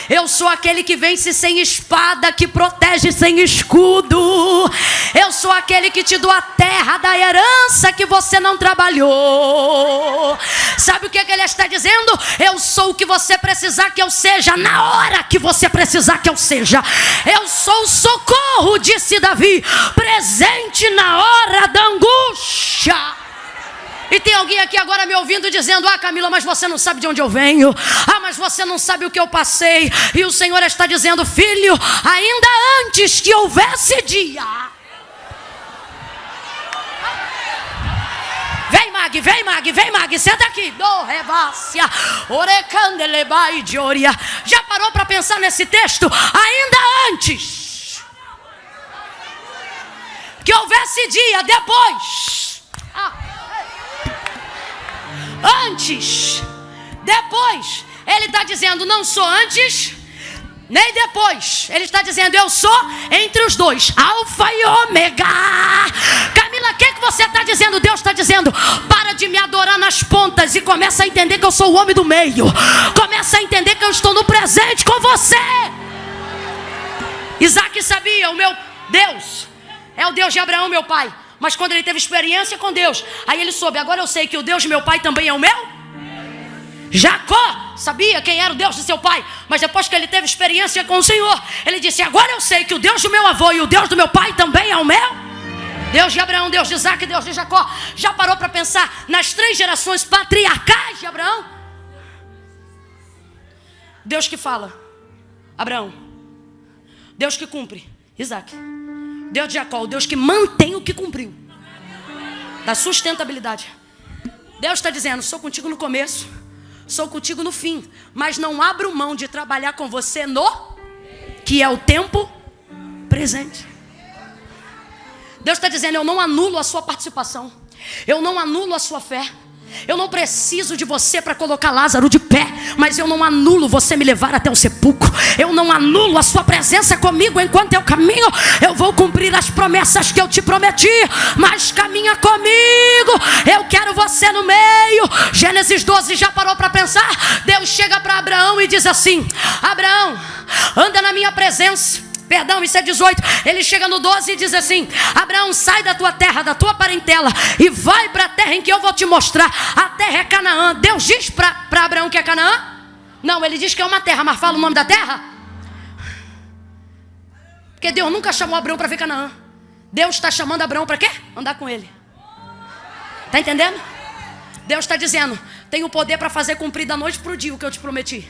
Eu sou aquele que vence sem espada, que protege sem escudo. Eu sou aquele que te dou a terra da herança que você não trabalhou. Sabe o que ele está dizendo? Eu sou o que você precisar que eu seja, na hora que você precisar que eu seja. Eu sou o socorro, disse Davi, presente na hora da angústia. E tem alguém aqui agora me ouvindo dizendo: ah, Camila, mas você não sabe de onde eu venho. Ah, mas você não sabe o que eu passei. E o Senhor está dizendo: filho, ainda antes que houvesse dia. Vem, Mag, vem, Mag, vem, Mag, senta aqui. Do revácia, orecandelebai de oria. Já parou para pensar nesse texto? Ainda antes que houvesse dia, depois. Antes, depois. Ele está dizendo: não sou antes, nem depois. Ele está dizendo: eu sou entre os dois, alfa e ômega. Camila, o que você está dizendo? Deus está dizendo: para de me adorar nas pontas e começa a entender que eu sou o homem do meio. Começa a entender que eu estou no presente com você. Isaac sabia: o meu Deus é o Deus de Abraão, meu pai. Mas quando ele teve experiência com Deus, aí ele soube: agora eu sei que o Deus de meu pai também é o meu. Jacó sabia quem era o Deus de seu pai, mas depois que ele teve experiência com o Senhor, ele disse: agora eu sei que o Deus do meu avô e o Deus do meu pai também é o meu. Deus de Abraão, Deus de Isaac, Deus de Jacó. Já parou para pensar nas 3 gerações patriarcais de Abraão? Deus que fala, Abraão. Deus que cumpre, Isaac. Deus de Jacó, o Deus que mantém o que cumpriu, da sustentabilidade. Deus está dizendo: sou contigo no começo, sou contigo no fim, mas não abro mão de trabalhar com você no que é o tempo presente. Deus está dizendo: eu não anulo a sua participação, eu não anulo a sua fé. Eu não preciso de você para colocar Lázaro de pé, mas eu não anulo você me levar até o sepulcro. Eu não anulo a sua presença comigo enquanto eu caminho. Eu vou cumprir as promessas que eu te prometi, mas caminha comigo. Eu quero você no meio. Gênesis 12, já parou para pensar? Deus chega para Abraão e diz assim: Abraão, anda na minha presença. Perdão, isso é 18. Ele chega no 12 e diz assim: Abraão, sai da tua terra, da tua parentela, e vai para a terra em que eu vou te mostrar. A terra é Canaã. Deus diz para Abraão que é Canaã? Não, ele diz que é uma terra, mas fala o nome da terra? Porque Deus nunca chamou Abraão para ver Canaã. Deus está chamando Abraão para quê? Andar com ele. Está entendendo? Deus está dizendo: tenho poder para fazer cumprir da noite para o dia o que eu te prometi.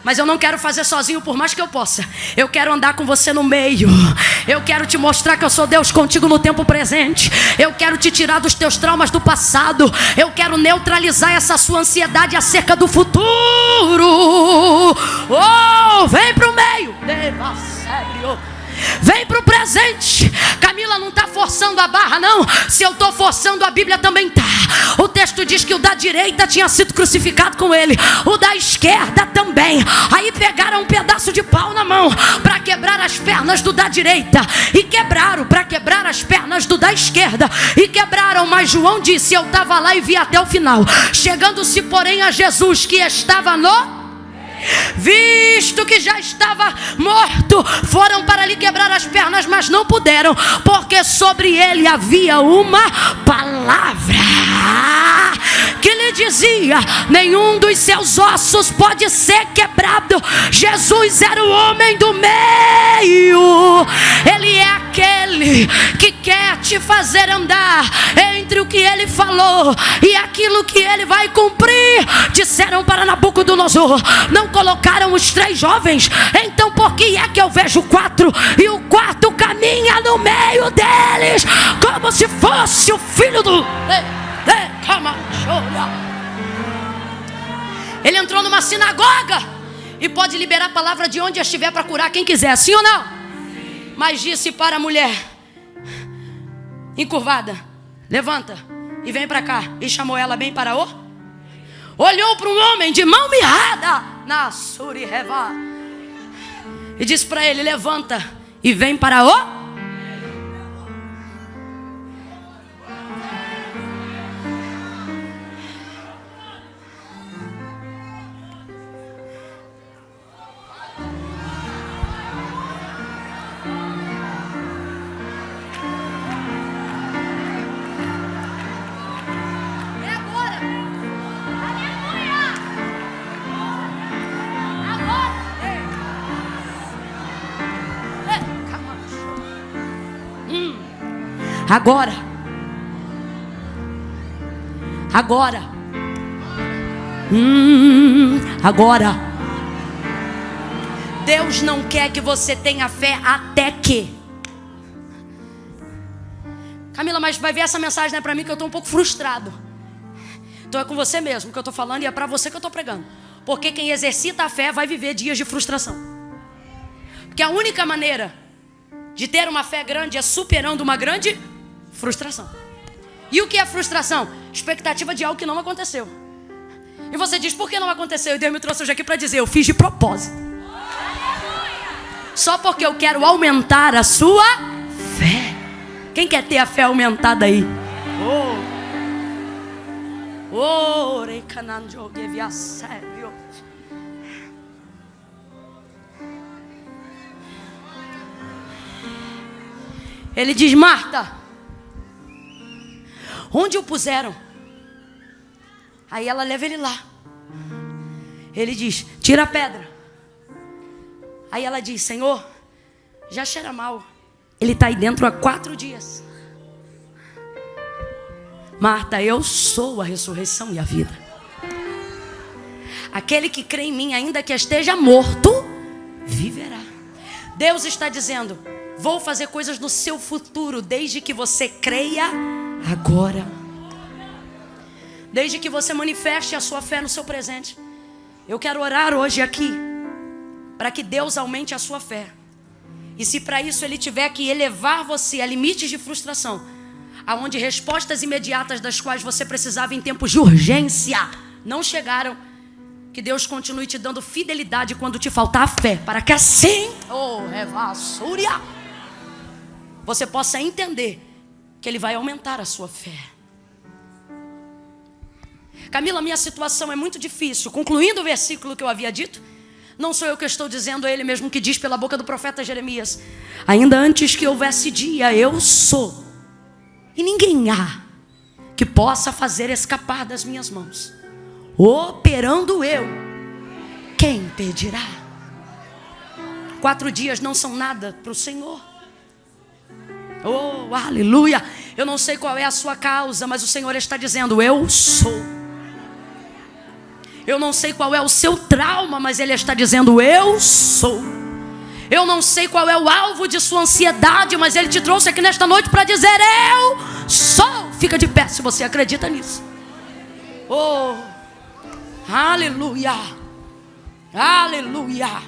Mas eu não quero fazer sozinho, por mais que eu possa. Eu quero andar com você no meio. Eu quero te mostrar que eu sou Deus contigo no tempo presente. Eu quero te tirar dos teus traumas do passado. Eu quero neutralizar essa sua ansiedade acerca do futuro. Oh, vem pro meio. Vem pro presente. Camila não está forçando a barra, não. Se eu estou forçando, a Bíblia também está. O texto diz que o da direita tinha sido crucificado com ele, o da esquerda também. Aí pegaram um pedaço de pau na mão para quebrar as pernas do da direita, e quebraram para quebrar as pernas do da esquerda, e quebraram. Mas João disse: eu estava lá e vi até o final. Chegando-se porém a Jesus, que estava no... visto que já estava morto, foram para lhe quebrar as pernas, mas não puderam, porque sobre ele havia uma palavra que lhe dizia: nenhum dos seus ossos pode ser quebrado. Jesus era o homem do meio. Ele é aquele que quer te fazer andar entre o que ele falou e aquilo que ele vai cumprir. Disseram para Nabucodonosor: não colocaram os 3 jovens? Então por que é que eu vejo 4 e o 4 caminha no meio deles como se fosse o filho do... Ele entrou numa sinagoga e pode liberar a palavra de onde estiver para curar quem quiser, sim ou não? Sim. Mas disse para a mulher encurvada: levanta e vem para cá. E chamou ela bem para o... olhou para um homem de mão mirrada na Surihevá e disse para ele: levanta e vem para o... Agora. Agora. Agora. Deus não quer que você tenha fé até que. Camila, mas vai ver essa mensagem, não é para mim, que eu estou um pouco frustrado. Então é com você mesmo que eu estou falando e é para você que eu estou pregando. Porque quem exercita a fé vai viver dias de frustração. Porque a única maneira de ter uma fé grande é superando uma grande frustração. E o que é frustração? Expectativa de algo que não aconteceu. E você diz, por que não aconteceu? E Deus me trouxe hoje aqui para dizer, eu fiz de propósito. Só porque eu quero aumentar a sua fé. Quem quer ter a fé aumentada aí? Ele diz, Marta, onde o puseram? Aí ela leva ele lá. Ele diz, tira a pedra. Aí ela diz, Senhor, já cheira mal. Ele está aí dentro há 4 dias. Marta, eu sou a ressurreição e a vida. Aquele que crê em mim, ainda que esteja morto, viverá. Deus está dizendo, vou fazer coisas no seu futuro, desde que você creia agora. Desde que você manifeste a sua fé no seu presente. Eu quero orar hoje aqui, para que Deus aumente a sua fé. E se para isso Ele tiver que elevar você a limites de frustração, aonde respostas imediatas das quais você precisava em tempos de urgência não chegaram, que Deus continue te dando fidelidade quando te faltar a fé, para que assim, você possa entender que Ele vai aumentar a sua fé. Camila, minha situação é muito difícil. Concluindo o versículo que eu havia dito, não sou eu que estou dizendo, é Ele mesmo que diz pela boca do profeta Jeremias, ainda antes que houvesse dia, eu sou, e ninguém há que possa fazer escapar das minhas mãos. Operando eu, quem impedirá? 4 dias não são nada para o Senhor. Oh, aleluia. Eu não sei qual é a sua causa, mas o Senhor está dizendo, eu sou. Eu não sei qual é o seu trauma, mas Ele está dizendo, eu sou. Eu não sei qual é o alvo de sua ansiedade, mas Ele te trouxe aqui nesta noite para dizer, eu sou. Fica de pé se você acredita nisso. Oh, aleluia. Aleluia.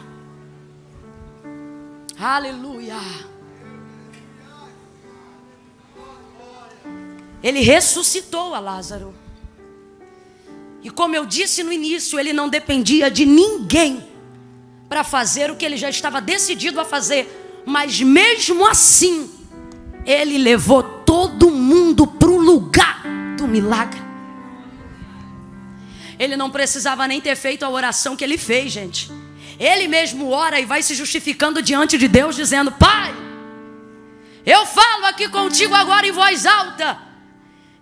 Aleluia. Ele ressuscitou a Lázaro. E como eu disse no início, Ele não dependia de ninguém para fazer o que Ele já estava decidido a fazer. Mas mesmo assim, Ele levou todo mundo para o lugar do milagre. Ele não precisava nem ter feito a oração que Ele fez, gente. Ele mesmo ora e vai se justificando diante de Deus, dizendo, Pai, eu falo aqui contigo agora em voz alta.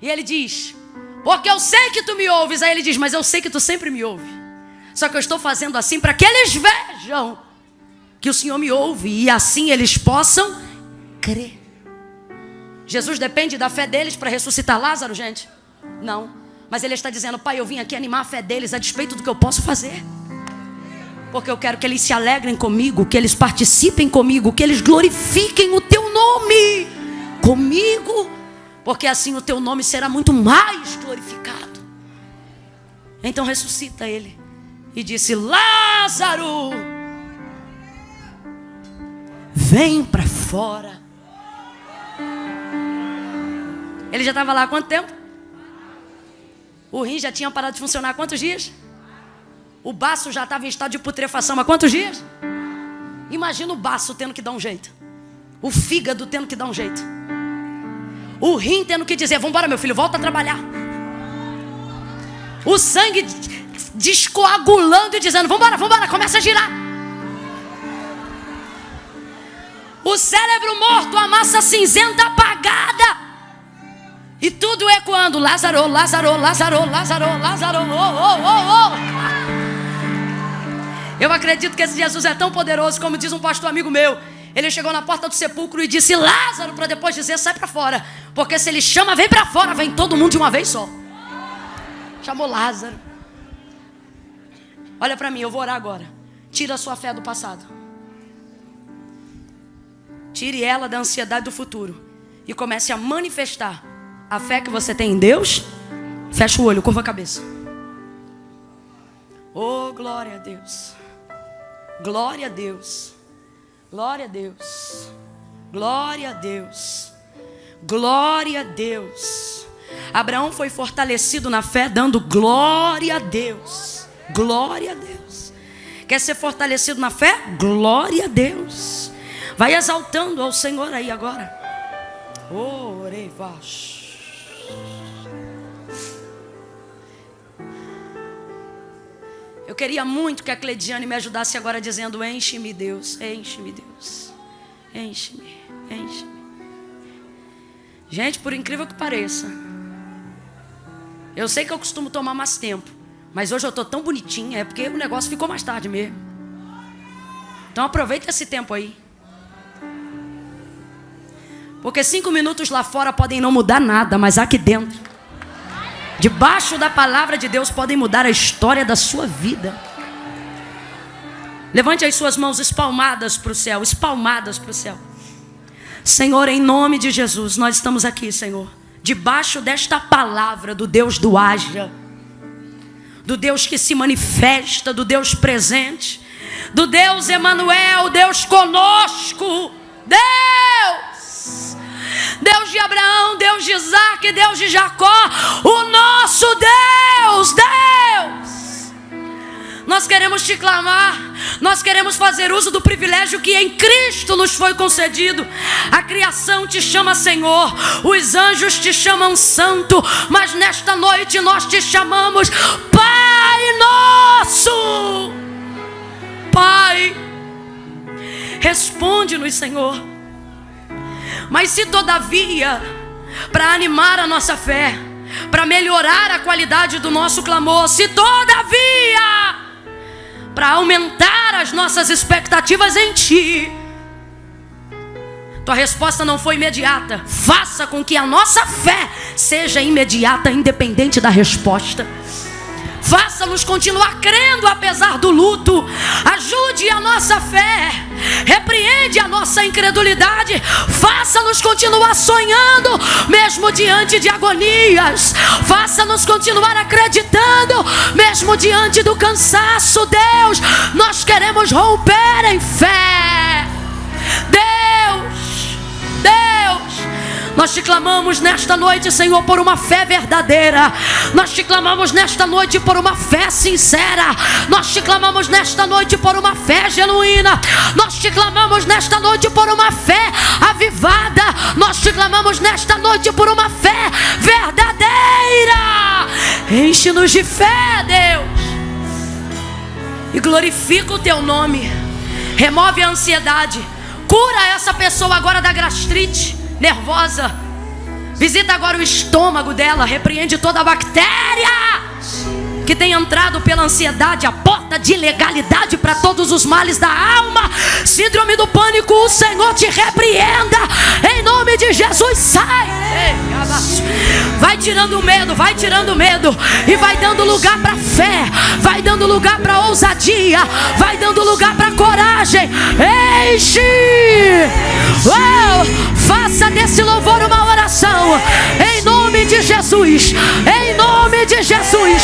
E Ele diz, porque eu sei que tu me ouves. Aí Ele diz, mas eu sei que tu sempre me ouve. Só que eu estou fazendo assim para que eles vejam que o Senhor me ouve, e assim eles possam crer. Jesus depende da fé deles para ressuscitar Lázaro, gente? Não. Mas Ele está dizendo, Pai, eu vim aqui animar a fé deles a despeito do que eu posso fazer. Porque eu quero que eles se alegrem comigo, que eles participem comigo, que eles glorifiquem o teu nome comigo. Porque assim o teu nome será muito mais glorificado. Então ressuscita ele. E disse, Lázaro, vem para fora. Ele já estava lá há quanto tempo? O rim já tinha parado de funcionar há quantos dias? O baço já estava em estado de putrefação há quantos dias? Imagina o baço tendo que dar um jeito. O fígado tendo que dar um jeito. O rim tendo que dizer, vambora meu filho, volta a trabalhar. O sangue descoagulando e dizendo, vambora, vambora, começa a girar. O cérebro morto, a massa cinzenta apagada. E tudo ecoando, Lázaro, Lázaro, Lázaro, Lázaro, Lázaro, Eu acredito que esse Jesus é tão poderoso, como diz um pastor amigo meu. Ele chegou na porta do sepulcro e disse, Lázaro, para depois dizer, sai para fora. Porque se ele chama, vem para fora, vem todo mundo de uma vez só. Chamou Lázaro. Olha para mim, eu vou orar agora. Tira a sua fé do passado. Tire ela da ansiedade do futuro. E comece a manifestar a fé que você tem em Deus. Fecha o olho, curva a cabeça. Oh, glória a Deus. Glória a Deus. Glória a Deus. Glória a Deus. Glória a Deus. Abraão foi fortalecido na fé, dando glória a Deus. Glória a Deus. Quer ser fortalecido na fé? Glória a Deus. Vai exaltando ao Senhor aí agora. Eu queria muito que a Cleidiane me ajudasse agora dizendo: enche-me, Deus, enche-me, Deus, enche-me, enche-me. Gente, por incrível que pareça, eu sei que eu costumo tomar mais tempo, mas hoje eu estou tão bonitinha, é porque o negócio ficou mais tarde mesmo. Então aproveita esse tempo aí. Porque 5 minutos lá fora podem não mudar nada, mas aqui dentro, debaixo da palavra de Deus, podem mudar a história da sua vida. Levante as suas mãos espalmadas para o céu, espalmadas para o céu. Senhor, em nome de Jesus, nós estamos aqui, Senhor, debaixo desta palavra do Deus do haja, do Deus que se manifesta, do Deus presente, do Deus Emanuel, Deus conosco, Deus de Abraão, Deus de Isaac, Deus de Jacó, o nosso Deus. Nós queremos te clamar, nós queremos fazer uso do privilégio que em Cristo nos foi concedido. A criação te chama Senhor, os anjos te chamam Santo, mas nesta noite nós te chamamos Pai Nosso. Pai, responde-nos, Senhor. Mas se todavia, para animar a nossa fé, para melhorar a qualidade do nosso clamor, se todavia, para aumentar as nossas expectativas em Ti, tua resposta não foi imediata, faça com que a nossa fé seja imediata, independente da resposta. Faça-nos continuar crendo apesar do luto. Ajude a nossa fé. Repreende a nossa incredulidade. Faça-nos continuar sonhando mesmo diante de agonias. Faça-nos continuar acreditando mesmo diante do cansaço. Deus, nós queremos romper em fé. Deus, nós te clamamos nesta noite, Senhor, por uma fé verdadeira. Nós te clamamos nesta noite por uma fé sincera. Nós te clamamos nesta noite por uma fé genuína. Nós te clamamos nesta noite por uma fé avivada. Nós te clamamos nesta noite por uma fé verdadeira. Enche-nos de fé, Deus, e glorifica o teu nome. Remove a ansiedade. Cura essa pessoa agora da gastrite nervosa. Visita agora o estômago dela. Repreende toda a bactéria que tem entrado pela ansiedade, a porta de ilegalidade para todos os males da alma. Síndrome do pânico, o Senhor te repreenda em nome de Jesus. Sai. Vai tirando o medo, vai tirando o medo, e vai dando lugar para fé, vai dando lugar para ousadia, vai dando lugar para coragem. Enche. Faça desse louvor uma oração em nome de Jesus, em nome de Jesus.